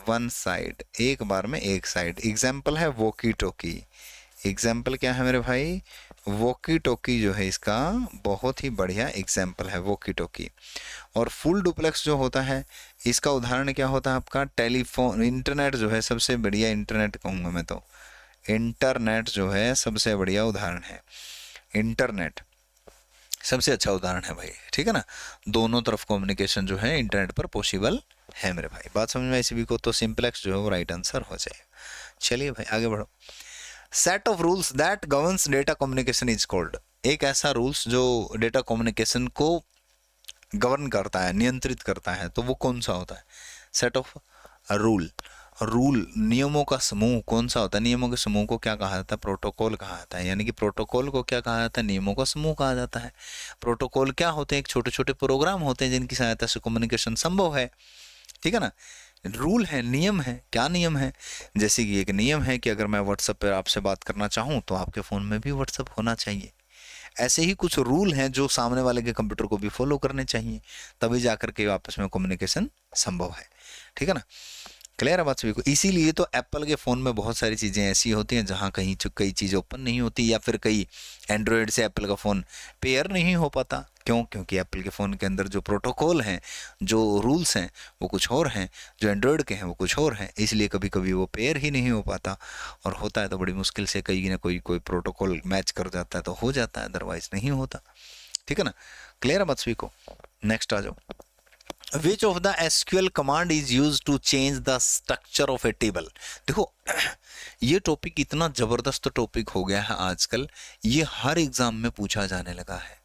वन साइड, एक बार में एक साइड। एग्जाम्पल है वॉकी टॉकी। एग्जाम्पल क्या है मेरे भाई? वॉकी टॉकी जो है इसका बहुत ही बढ़िया एग्जाम्पल है वॉकी टॉकी। और फुल डुप्लेक्स जो होता है इसका उदाहरण क्या होता है आपका? टेलीफोन, इंटरनेट जो है सबसे बढ़िया, इंटरनेट कहूँगा मैं तो, इंटरनेट जो है सबसे बढ़िया उदाहरण है। इंटरनेट सबसे अच्छा उदाहरण है भाई, ठीक है ना। दोनों तरफ कम्युनिकेशन जो है इंटरनेट पर पॉसिबल है मेरे भाई, बात समझ में आई सभी को? तो सिंपलेक्स जो है वो राइट आंसर हो जाएगा। चलिए भाई आगे बढ़ो। Set of rules that governs data communication is called. एक ऐसा रूल्स जो डेटा कम्युनिकेशन को गवर्न करता है, नियंत्रित करता है, तो वो कौन सा होता है? सेट ऑफ रूल, रूल नियमों का समूह कौन सा होता है? नियमों के समूह को क्या कहा जाता है? प्रोटोकॉल कहा जाता है। यानी कि प्रोटोकॉल को क्या कहा जाता है? नियमों का समूह कहा जाता है। प्रोटोकॉल क्या होते हैं? एक छोटे छोटे प्रोग्राम होते हैं जिनकी सहायता से कम्युनिकेशन संभव है, ठीक है ना। रूल है, नियम है। क्या नियम है? जैसे कि एक नियम है कि अगर मैं व्हाट्सएप पर आपसे बात करना चाहूँ तो आपके फ़ोन में भी व्हाट्सएप होना चाहिए। ऐसे ही कुछ रूल हैं जो सामने वाले के कंप्यूटर को भी फॉलो करने चाहिए, तभी जाकर के आपस में कम्युनिकेशन संभव है, ठीक है ना। क्लियर है बात सभी को? इसीलिए तो एप्पल के फ़ोन में बहुत सारी चीज़ें ऐसी होती हैं जहाँ कहीं कई चीज़ें ओपन नहीं होती, या फिर कई एंड्रॉयड से एप्पल का फ़ोन पेयर नहीं हो पाता। क्यों? क्योंकि एप्पल के फ़ोन के अंदर जो प्रोटोकॉल हैं, जो रूल्स हैं, वो कुछ और हैं, जो एंड्रॉयड के हैं वो कुछ और हैं, इसलिए कभी कभी वो पेयर ही नहीं हो पाता। और होता है तो बड़ी मुश्किल से, कहीं ना कोई प्रोटोकॉल मैच कर जाता है तो हो जाता है, अदरवाइज नहीं होता, ठीक है ना। क्लियर है बात सभी को? नेक्स्ट आ जाओ। Which of the SQL command is used to change the structure of a table? देखो ये टॉपिक इतना जबरदस्त टॉपिक हो गया है आजकल, ये हर एग्जाम में पूछा जाने लगा है।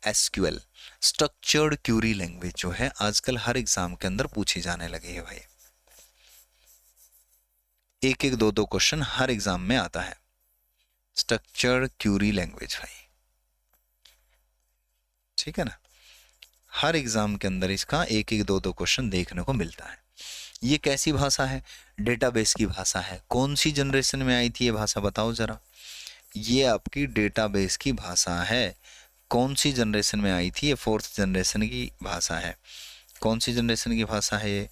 SQL स्ट्रक्चर्ड क्यूरी लैंग्वेज जो है आजकल हर एग्जाम के अंदर पूछी जाने लगी है भाई। एक एक दो दो क्वेश्चन हर एग्जाम में आता है। स्ट्रक्चर्ड क्यूरी लैंग्वेज भाई, ठीक है ना। हर एग्जाम के अंदर इसका एक एक दो दो क्वेश्चन देखने को मिलता है। ये कैसी भाषा है? डेटाबेस की भाषा है। कौन सी जनरेशन में आई थी ये भाषा, बताओ जरा। ये आपकी डेटाबेस की भाषा है। कौन सी जनरेशन में आई थी? ये 4th जनरेशन की भाषा है। कौन सी जनरेशन की भाषा है ये?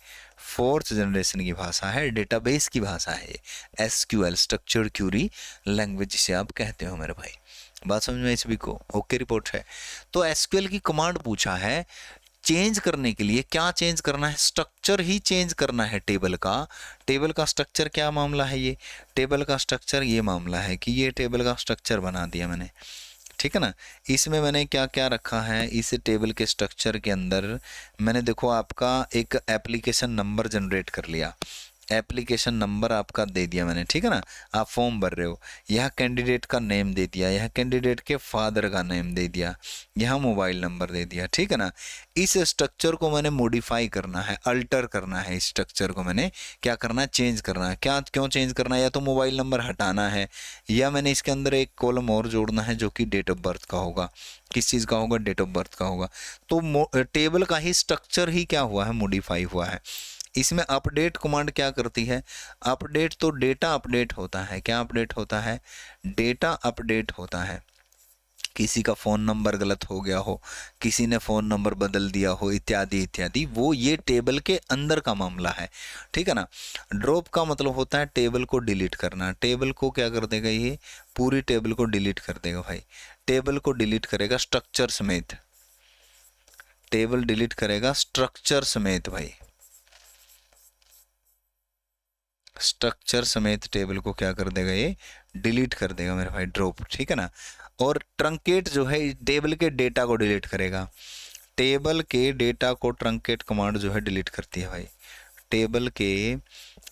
फोर्थ जनरेशन की भाषा है, डेटाबेस की भाषा है ये, एसक्यूएल, स्ट्रक्चर्ड क्यूरी लैंग्वेज जिसे आप कहते हो मेरे भाई। बात समझ में सभी को? ओके रिपोर्ट है। तो एसक्यूएल की कमांड पूछा है चेंज करने के लिए, क्या चेंज करना है? स्ट्रक्चर ही चेंज करना है टेबल का। टेबल का स्ट्रक्चर क्या मामला है? ये टेबल का स्ट्रक्चर ये मामला है कि ये टेबल का स्ट्रक्चर बना दिया मैंने, ठीक है ना। इसमें मैंने क्या क्या रखा है? इस टेबल के स्ट्रक्चर के अंदर मैंने देखो आपका एक एप्लीकेशन नंबर जनरेट कर लिया, एप्लीकेशन नंबर आपका दे दिया मैंने, ठीक है ना। आप फॉर्म भर रहे हो, यह कैंडिडेट का नेम दे दिया, यह कैंडिडेट के फादर का नेम दे दिया, यह मोबाइल नंबर दे दिया, ठीक है ना। इस स्ट्रक्चर को मैंने मॉडिफाई करना है, अल्टर करना है, इस स्ट्रक्चर को मैंने क्या करना है? चेंज करना है। क्या क्यों चेंज करना है? या तो मोबाइल नंबर हटाना है, या मैंने इसके अंदर एक कॉलम और जोड़ना है जो कि डेट ऑफ बर्थ का होगा। किस चीज़ का होगा? डेट ऑफ बर्थ का होगा। तो टेबल का ही स्ट्रक्चर ही क्या हुआ है? मॉडिफाई हुआ है। इसमें अपडेट कमांड क्या करती है? अपडेट तो डेटा अपडेट होता है। क्या अपडेट होता है? डेटा अपडेट होता है। किसी का फ़ोन नंबर गलत हो गया हो, किसी ने फ़ोन नंबर बदल दिया हो, इत्यादि इत्यादि, वो ये टेबल के अंदर का मामला है, ठीक है ना। ड्रॉप का मतलब होता है टेबल को डिलीट करना। टेबल को क्या कर देगा? ये पूरी टेबल को डिलीट कर देगा भाई। टेबल को डिलीट करेगा स्ट्रक्चर समेत, टेबल डिलीट करेगा स्ट्रक्चर समेत भाई, स्ट्रक्चर समेत टेबल को क्या कर देगा? ये डिलीट कर देगा मेरे भाई, ड्रॉप, ठीक है ना। और ट्रंकेट जो है टेबल के डेटा को डिलीट करेगा। टेबल के डेटा को ट्रंकेट कमांड जो है डिलीट करती है भाई। टेबल के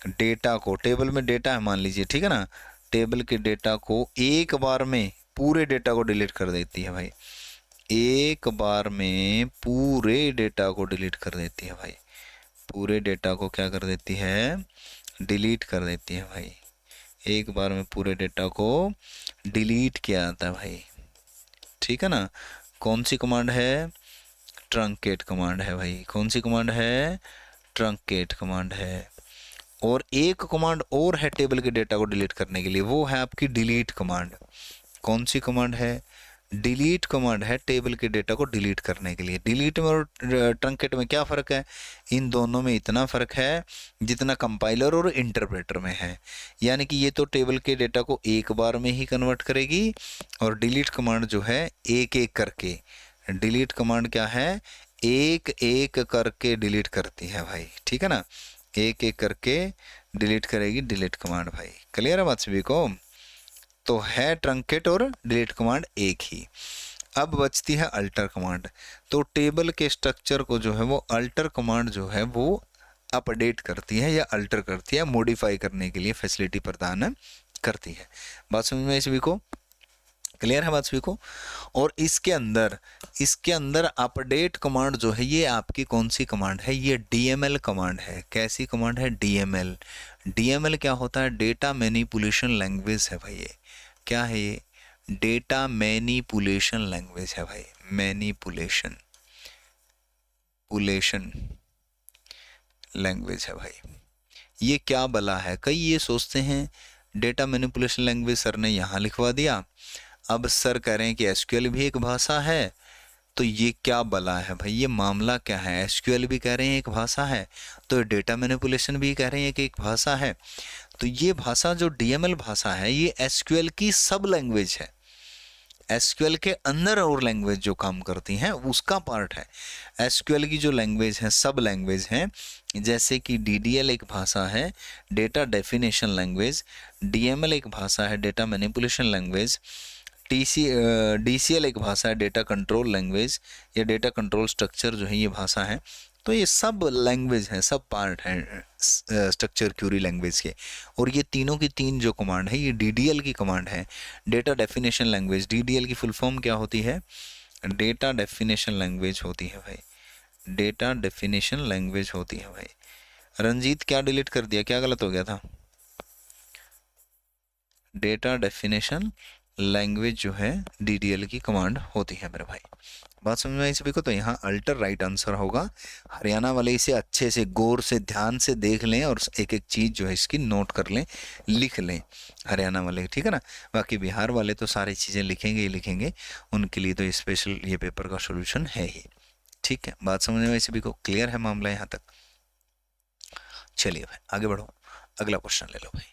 डेटा को, टेबल में डेटा है मान लीजिए, ठीक है ना, टेबल के डेटा को एक बार में पूरे डेटा को डिलीट कर देती है भाई। एक बार में पूरे डेटा को डिलीट कर देती है भाई। पूरे डेटा को क्या कर देती है? डिलीट कर देती है भाई। एक बार में पूरे डेटा को डिलीट किया जाता है भाई, ठीक है ना। कौन सी कमांड है? ट्रंकेट कमांड है भाई। कौन सी कमांड है? ट्रंकेट कमांड है। और एक कमांड और है टेबल के डेटा को डिलीट करने के लिए, वो है आपकी डिलीट कमांड। कौन सी कमांड है? डिलीट कमांड है टेबल के डेटा को डिलीट करने के लिए। डिलीट में और ट्रंकेट में क्या फ़र्क है? इन दोनों में इतना फ़र्क है जितना कंपाइलर और इंटरप्रेटर में है। यानी कि ये तो टेबल के डेटा को एक बार में ही कन्वर्ट करेगी, और डिलीट कमांड जो है एक एक करके, डिलीट कमांड क्या है? एक एक करके डिलीट करती है भाई, ठीक है ना। एक एक करके डिलीट करेगी डिलीट कमांड भाई। क्लियर है बात सभी को? तो है ट्रंकेट और डिलीट कमांड एक ही। अब बचती है अल्टर कमांड। तो टेबल के स्ट्रक्चर को जो है वो अल्टर कमांड जो है वो अपडेट करती है या अल्टर करती है, मॉडिफाई करने के लिए फैसिलिटी प्रदान करती है। बात समझ में सभी को? क्लियर है बात सभी को? और इसके अंदर अपडेट कमांड जो है ये आपकी कौन सी कमांड है? ये डीएमएल कमांड है। कैसी कमांड है? डीएमएल। डीएमएल क्या होता है? डेटा मैनिपुलेशन लैंग्वेज है भाई। ये क्या है? ये डेटा मैनिपुलेशन लैंग्वेज है भाई। मैनिपुलेशन लैंग्वेज है भाई। ये क्या बला है? कई ये सोचते हैं डेटा मैनिपुलेशन लैंग्वेज सर ने यहाँ लिखवा दिया, अब सर कह रहे हैं कि एसक्यूएल भी एक भाषा है, तो ये क्या बला है भाई? ये मामला क्या है? एसक्यूएल भी कह रहे हैं एक भाषा है, तो डेटा मैनिपुलेशन भी कह रहे हैं कि एक भाषा है। तो ये भाषा जो डीएमएल भाषा है ये एसक्यूएल की सब लैंग्वेज है। एसक्यूएल के अंदर और लैंग्वेज जो काम करती हैं उसका पार्ट है। एसक्यूएल की जो लैंग्वेज है सब लैंग्वेज हैं, जैसे कि डीडीएल एक भाषा है, डेटा डेफिनेशन लैंग्वेज, डीएमएल एक भाषा है, डेटा मैनिपुलेशन लैंग्वेज, डीसीएल एक भाषा है, डेटा कंट्रोल लैंग्वेज या डेटा कंट्रोल स्ट्रक्चर जो है ये भाषा है। तो ये सब लैंग्वेज हैं, सब पार्ट हैं स्ट्रक्चर क्यूरी लैंग्वेज के। और ये तीनों की तीन जो कमांड है ये डीडीएल की कमांड है, डेटा डेफिनेशन लैंग्वेज। डीडीएल की फुल फॉर्म क्या होती है? डेटा डेफिनेशन लैंग्वेज होती है भाई। डेटा डेफिनेशन लैंग्वेज होती है भाई। रंजीत क्या डिलीट कर दिया? क्या गलत हो गया था? डेटा डेफिनेशन लैंग्वेज जो है डीडीएल की कमांड होती है मेरे भाई। बात समझ में आई सभी को? तो यहाँ अल्टर राइट आंसर होगा। हरियाणा वाले इसे अच्छे से गौर से ध्यान से देख लें और एक एक चीज़ जो है इसकी नोट कर लें, लिख लें हरियाणा वाले, ठीक है ना। बाकी बिहार वाले तो सारी चीज़ें लिखेंगे ही लिखेंगे, उनके लिए तो स्पेशल ये पेपर का सोल्यूशन है ही। ठीक है, बात समझ में सभी को क्लियर है मामला यहाँ तक? चलिए भाई आगे बढ़ो, अगला क्वेश्चन ले लो भाई।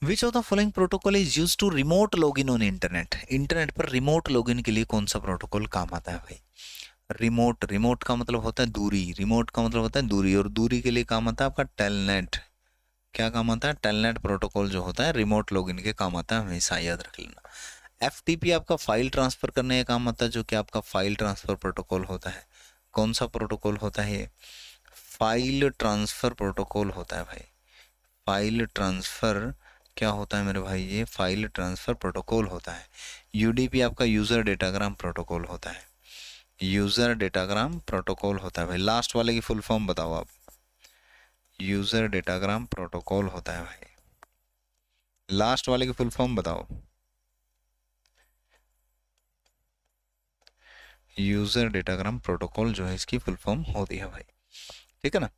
Which of the following protocol is use to remote login on internet? Internet पर रिमोट लॉगिन के लिए कौन सा प्रोटोकॉल काम आता है भाई? रिमोट, रिमोट का मतलब होता है दूरी, रिमोट का मतलब होता है दूरी, और दूरी के लिए काम आता है आपका टेलनेट। क्या काम आता है? टेलनेट प्रोटोकॉल जो होता है रिमोट लॉगिन के काम आता है, हमेशा याद रख लेना। एफटीपी आपका फाइल ट्रांसफर करने का काम आता है, जो कि आपका फाइल ट्रांसफर प्रोटोकॉल होता है। कौन सा प्रोटोकॉल होता है ये? फाइल ट्रांसफर प्रोटोकॉल होता है भाई। फाइल ट्रांसफर क्या होता है मेरे भाई? ये फाइल ट्रांसफर प्रोटोकॉल होता है। यूडीपी आपका यूजर डेटाग्राम प्रोटोकॉल होता है। यूजर डेटाग्राम प्रोटोकॉल होता है भाई। लास्ट वाले की फुल फॉर्म बताओ आप। यूजर डेटाग्राम प्रोटोकॉल होता है भाई। लास्ट वाले की फुल फॉर्म बताओ। यूजर डेटाग्राम प्रोटोकॉल जो है इसकी फुल फॉर्म होती है भाई, ठीक है ना।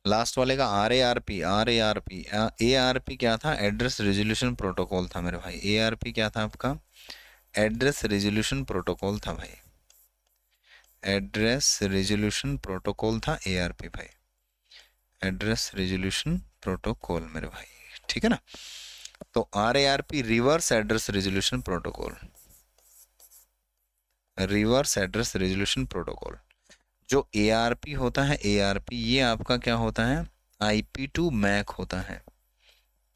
लास्ट वाले का R A R P, R A R P, A R P क्या था? एड्रेस रेजोल्यूशन प्रोटोकॉल था मेरे भाई। ए आर पी क्या था आपका? एड्रेस रेजोल्यूशन प्रोटोकॉल था भाई। एड्रेस रेजोल्यूशन प्रोटोकॉल था ए आर पी भाई। एड्रेस रेजोल्यूशन प्रोटोकॉल मेरे भाई, ठीक है ना। तो R A R P reverse address resolution protocol, reverse address resolution protocol. जो ए आर पी होता है, ए आर पी ये आपका क्या होता है? IP टू मैक होता है।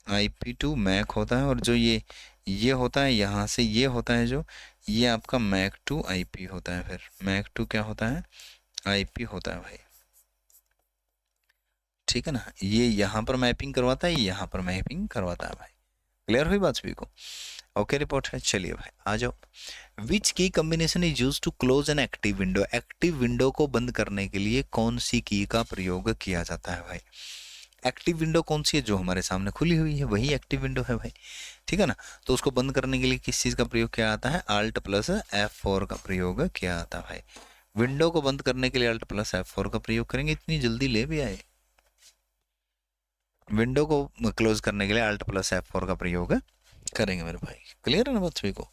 IP टू मैक होता है, और जो ये होता है यहाँ से, ये होता है जो, ये आपका मैक टू IP होता है। फिर मैक टू क्या होता है? IP होता है भाई, ठीक है ना। ये यहाँ पर मैपिंग करवाता है, ये यहाँ पर मैपिंग करवाता है भाई। क्लियर हुई बात सभी को? ओके रिपोर्ट है। चलिए भाई आ जाओ। Which key combination is use to close an active window? Active window को बंद करने के लिए कौन सी की का प्रयोग किया जाता है भाई? एक्टिव विंडो कौन सी है? जो हमारे सामने खुली हुई है वही एक्टिव विंडो है भाई, ठीक है ना। तो उसको बंद करने के लिए किस चीज का प्रयोग किया जाता है? Alt प्लस F4 का प्रयोग किया जाता है भाई। विंडो को बंद करने के लिए Alt प्लस F4 का प्रयोग करेंगे। इतनी जल्दी ले भी आए। विंडो को क्लोज करने के लिए Alt प्लस F4 का प्रयोग करेंगे मेरे भाई। क्लियर है ना बात सभी को?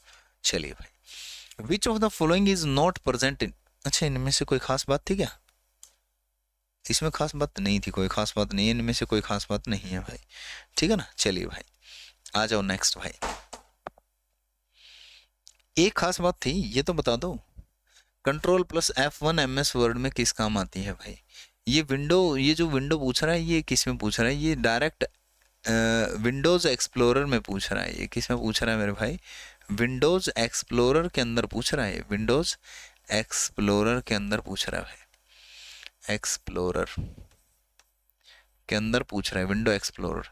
चलिए भाई। Which of the following is not present इन? अच्छा, इनमें से कोई खास बात थी क्या? इसमें खास बात नहीं थी, कोई खास बात नहीं है इनमें से, कोई खास बात नहीं है भाई, ठीक है ना। चलिए भाई आ जाओ नेक्स्ट भाई। एक खास बात थी, ये तो बता दो। Control plus F1 MS word में किस काम आती है भाई? ये विंडो, ये जो विंडो पूछ रहा है ये किस में पूछ रहा है? ये डायरेक्ट विंडोज एक्सप्लोरर में पूछ रहा है। ये किस में पूछ रहा है मेरे भाई? विंडोज एक्सप्लोरर के अंदर पूछ रहा है। विंडोज एक्सप्लोरर के अंदर पूछ रहा है। एक्सप्लोरर के अंदर पूछ रहा है, विंडो एक्सप्लोरर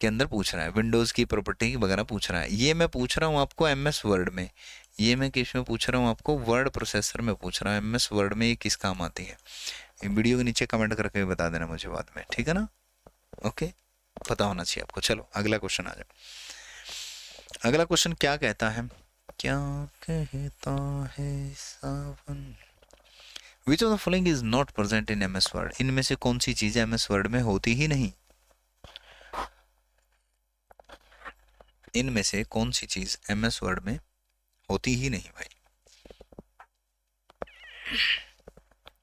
के अंदर पूछ रहा है, विंडोज की प्रॉपर्टी वगैरह पूछ रहा है। ये मैं पूछ रहा हूँ आपको MS वर्ड में। ये मैं किस में पूछ रहा हूँ आपको? वर्ड प्रोसेसर में पूछ रहा हूँ। MS वर्ड में ये किस काम आती है? वीडियो के नीचे कमेंट करके बता देना मुझे बाद में, ठीक है ना। ओके, पता होना चाहिए आपको। चलो अगला क्वेश्चन आ जाओ। अगला क्वेश्चन क्या कहता है? क्या कहता है Sawan? Which of the following is not present in MS Word? इनमें से कौन सी चीजें MS वर्ड में होती ही नहीं? इनमें से कौन सी चीज MS वर्ड में होती ही नहीं भाई?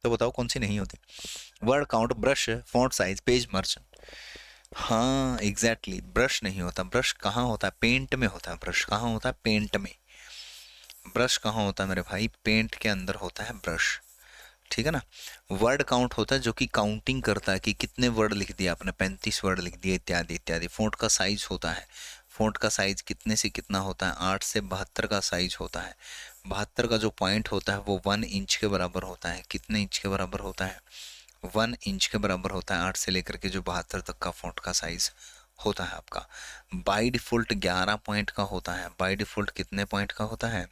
तो बताओ कौन सी नहीं होती? Word count, brush, font size, page margin. हाँ एग्जैक्टली, ब्रश नहीं होता। ब्रश कहाँ होता है? पेंट में होता है। ब्रश कहाँ होता है? पेंट में। ब्रश कहाँ होता है मेरे भाई? पेंट के अंदर होता है ब्रश, ठीक है ना। वर्ड काउंट होता है जो कि काउंटिंग करता है कि कितने वर्ड लिख दिया आपने, 35 वर्ड लिख दिए इत्यादि इत्यादि। फ़ॉन्ट का साइज होता है, फ़ॉन्ट का साइज कितने से कितना होता है? 8 से 72 का साइज होता है। 72 का जो पॉइंट होता है वो 1 इंच के बराबर होता है। कितने इंच के बराबर होता है? 1 इंच के बराबर होता है। 8 से लेकर के जो 72 तक का फ़ॉन्ट का साइज होता है आपका। बाय डिफ़ॉल्ट 11 पॉइंट का होता है। बाय डिफ़ॉल्ट कितने पॉइंट का होता है?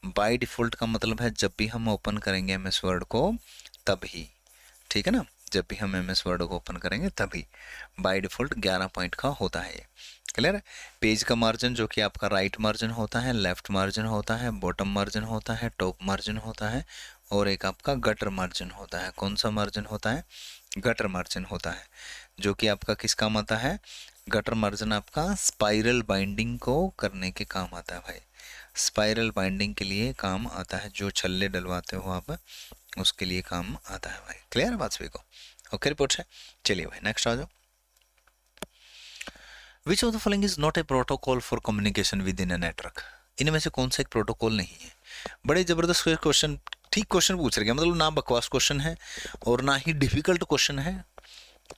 बाय डिफ़ॉल्ट का मतलब है जब भी हम ओपन करेंगे MS वर्ड को तभी, ठीक है ना। जब भी हम MS वर्ड को ओपन करेंगे तभी बाय डिफ़ॉल्ट 11 पॉइंट का होता है ये। क्लियर है? पेज का मार्जिन जो कि आपका राइट मार्जिन होता है, लेफ्ट मार्जिन होता है, बॉटम मार्जिन होता है, टॉप मार्जिन होता है, और एक आपका गटर मार्जिन होता है। कौन सा मार्जिन होता है? गटर मार्जिन होता है, जो कि आपका किस काम आता है? गटर मार्जिन आपका स्पाइरल बाइंडिंग को करने के काम आता है भाई, स्पाइरल बाइंडिंग के लिए काम आता है, जो छल्ले डलवाते हो आप उसके लिए काम आता है भाई। क्लियर है बात सभी को? ओके रिपोर्ट है। चलिए भाई नेक्स्ट आ जाओ। Which of the following is not a protocol for communication with in a network? इनमें से कौन सा एक प्रोटोकॉल नहीं है? बड़े जबरदस्त क्वेश्चन, ठीक क्वेश्चन पूछ रहे हैं, मतलब ना बकवास क्वेश्चन है और ना ही डिफिकल्ट क्वेश्चन है,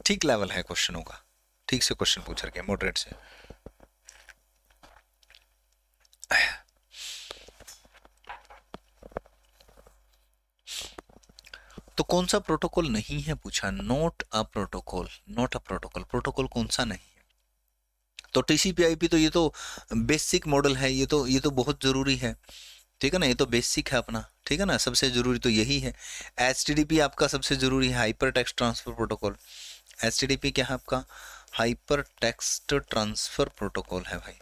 ठीक लेवल है क्वेश्चनों का, ठीक से क्वेश्चन पूछ रखे हैं, मॉडरेट से। तो कौन सा प्रोटोकॉल नहीं है पूछा, not a protocol, not a protocol, protocol कौन सा नहीं है? तो टीसीपी आईपी तो ये तो बेसिक मॉडल है, ये तो बहुत जरूरी है, ठीक है ना, ये तो बेसिक है अपना, ठीक है ना, सबसे जरूरी तो यही है। एचटीटीपी आपका सबसे जरूरी है, hyper text transfer protocol. HTTP क्या है आपका? हाइपर टेक्स्ट ट्रांसफर प्रोटोकॉल है भाई,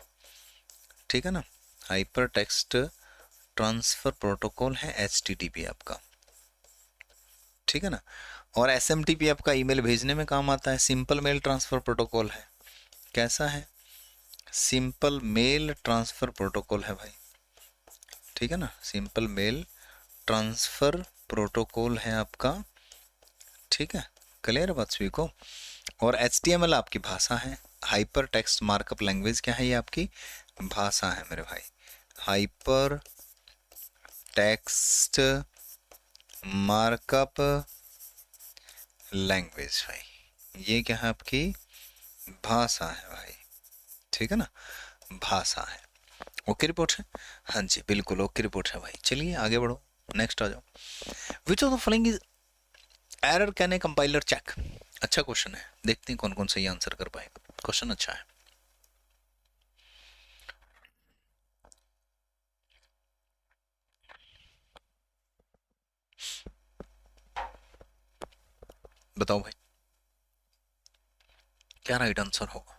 ठीक है ना, हाइपर टेक्स्ट ट्रांसफर प्रोटोकॉल है एचटीटीपी आपका, ठीक है ना। और एसएमटीपी आपका ईमेल भेजने में काम आता है, सिंपल मेल ट्रांसफर प्रोटोकॉल है, कैसा है? सिंपल मेल ट्रांसफर प्रोटोकॉल है भाई, ठीक है ना, सिंपल मेल ट्रांसफर प्रोटोकॉल है आपका, ठीक है, क्लियर बात सभी को। और HTML आपकी भाषा है, हाइपर टेक्स्ट मार्कअप लैंग्वेज क्या है? ये आपकी भाषा है मेरे भाई, हाइपर टेक्स्ट मार्कअप लैंग्वेज भाई, ये क्या है? आपकी भाषा है भाई, ठीक है ना, भाषा है। ओके रिपोर्ट है, हाँ जी बिल्कुल ओके रिपोर्ट है भाई। चलिए आगे बढ़ो, नेक्स्ट आ जाओ। Which of the following is error can a compiler check? अच्छा क्वेश्चन है, देखते हैं कौन कौन सही आंसर कर पाएगा, क्वेश्चन अच्छा है। बताओ भाई क्या राइट आंसर होगा?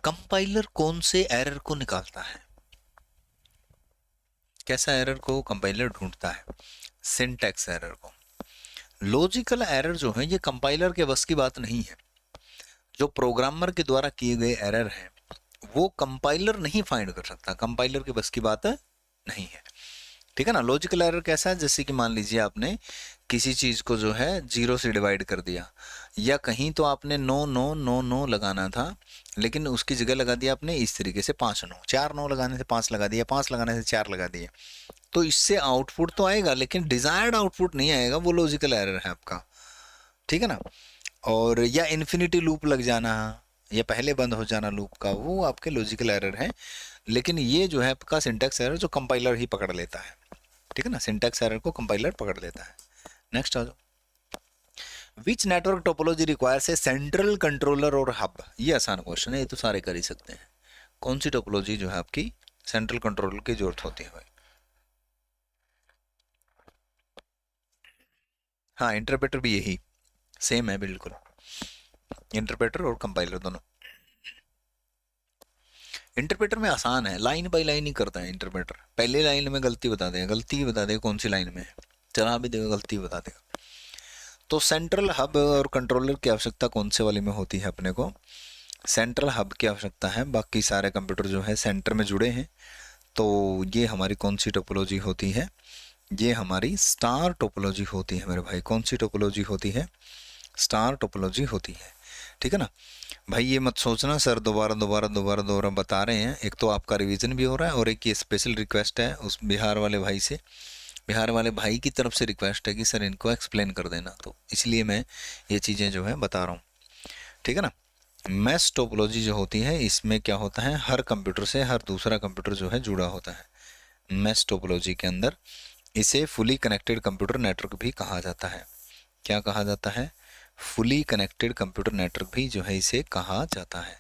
कंपाइलर कौन से एरर को निकालता है? कैसा एरर को कंपाइलर ढूंढता है? सिंटैक्स एरर को। लॉजिकल एरर जो है ये कंपाइलर के बस की बात नहीं है, जो प्रोग्रामर के द्वारा किए गए एरर हैं वो कंपाइलर नहीं फाइंड कर सकता, कंपाइलर के बस की बात नहीं है, ठीक है ना। लॉजिकल एरर कैसा है? जैसे कि मान लीजिए आपने किसी चीज को जो है जीरो से डिवाइड कर दिया, या कहीं तो आपने नो नो नो नो लगाना था लेकिन उसकी जगह लगा दिया आपने इस तरीके से 5 नो, 4 नो लगाने से 5 लगा दिया, 5 लगाने से 4 लगा दिए, तो इससे आउटपुट तो आएगा लेकिन डिजायर्ड आउटपुट नहीं आएगा, वो लॉजिकल एरर है आपका, ठीक है ना। और या इन्फिनिटी लूप लग जाना या पहले बंद हो जाना लूप का, वो आपके लॉजिकल एरर है, लेकिन ये जो है आपका सिंटैक्स एरर जो कंपाइलर ही पकड़ लेता है, ठीक है ना, सिंटैक्स एरर को कंपाइलर पकड़ लेता है। नेक्स्ट आ जाओ। Which network topology requires a central controller और हब? ये आसान क्वेश्चन है, ये तो सारे कर ही सकते हैं। कौन सी टोपोलॉजी जो है आपकी सेंट्रल कंट्रोलर की जरूरत होती है भाई? हाँ इंटरप्रेटर भी यही सेम है बिल्कुल, इंटरप्रेटर और कंपाइलर दोनों। इंटरप्रेटर में आसान है, लाइन बाय लाइन ही करता है इंटरप्रेटर, पहले लाइन में गलती बता देगा, गलती बता देगा कौन सी लाइन में है, चला भी देगा गलती बता देगा। तो सेंट्रल हब और कंट्रोलर की आवश्यकता कौन से वाले में होती है? अपने को सेंट्रल हब की आवश्यकता है, बाकी सारे कंप्यूटर जो है सेंटर में जुड़े हैं, तो ये हमारी कौन सी टोपोलॉजी होती है? ये हमारी स्टार टोपोलॉजी होती है मेरे भाई। कौन सी टोपोलॉजी होती है? स्टार टोपोलॉजी होती है, ठीक है ना भाई। ये मत सोचना सर दोबारा दोबारा दोबारा दोबारा बता रहे हैं, एक तो आपका रिवीजन भी हो रहा है और एक ये स्पेशल रिक्वेस्ट है उस बिहार वाले भाई से, बिहार वाले भाई की तरफ से रिक्वेस्ट है कि सर इनको एक्सप्लेन कर देना, तो इसलिए मैं ये चीज़ें जो है बता रहा हूँ, ठीक है ना। मैश टोपोलॉजी जो होती है इसमें क्या होता है, हर कंप्यूटर से हर दूसरा कंप्यूटर जो है जुड़ा होता है। मैश टोपोलॉजी के अंदर इसे फुली कनेक्टेड कंप्यूटर नेटवर्क भी कहा जाता है। क्या कहा जाता है? फुली कनेक्टेड कंप्यूटर नेटवर्क भी जो है इसे कहा जाता है।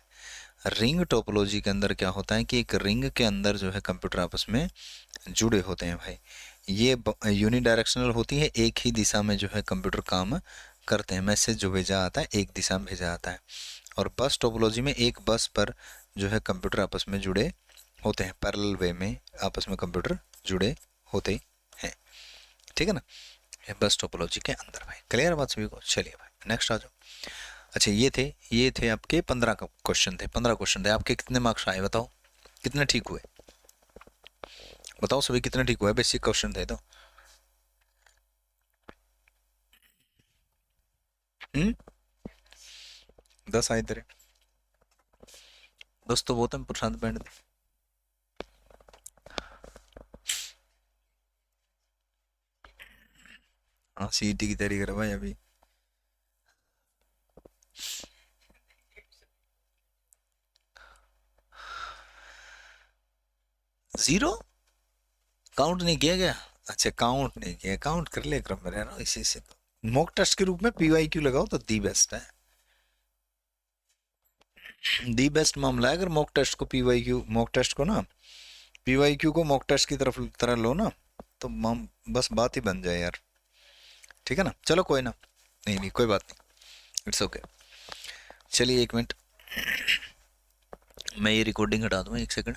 रिंग टोपोलॉजी के अंदर क्या होता है कि एक रिंग के अंदर जो है कंप्यूटर आपस में जुड़े होते हैं भाई, ये यूनिडायरेक्शनल होती है, एक ही दिशा में जो है कंप्यूटर काम करते हैं, मैसेज जो भेजा आता है एक दिशा में भेजा आता है। और बस टोपोलॉजी में एक बस पर जो है कंप्यूटर आपस में जुड़े होते हैं, पैरेलल वे में आपस में कंप्यूटर जुड़े होते हैं, ठीक है ना। ये बस टोपोलॉजी के अंदर भाई। क्लियर बात सभी को? चलिए भाई नेक्स्ट आ जाओ। अच्छा ये थे आपके 15 का क्वेश्चन थे, 15 क्वेश्चन थे। आपके कितने मार्क्स आए बताओ, कितने ठीक हुए बताओ सभी, कितने ठीक हुए? बेसिक क्वेश्चन थे तो। 10 आए तेरे दोस्तों, बहुत है प्रशांत बैंड। हाँ सीईटी की तैयारी कर भाई अभी। 0 काउंट नहीं किया गया? अच्छा काउंट नहीं किया, काउंट कर ले क्रम में रहना इसी से। तो मॉक टेस्ट के रूप में पीवाईक्यू लगाओ तो दी बेस्ट है, दी बेस्ट मामला है। अगर मॉक टेस्ट को पीवाईक्यू, मॉक टेस्ट को ना पीवाईक्यू को मॉक टेस्ट की तरह लो ना, तो बस बात ही बन जाए यार। ठीक है ना? चलो कोई ना, नहीं नहीं कोई बात नहीं, इट्स ओके। चलिए 1 मिनट, मैं ये रिकॉर्डिंग हटा दूँ 1 सेकंड।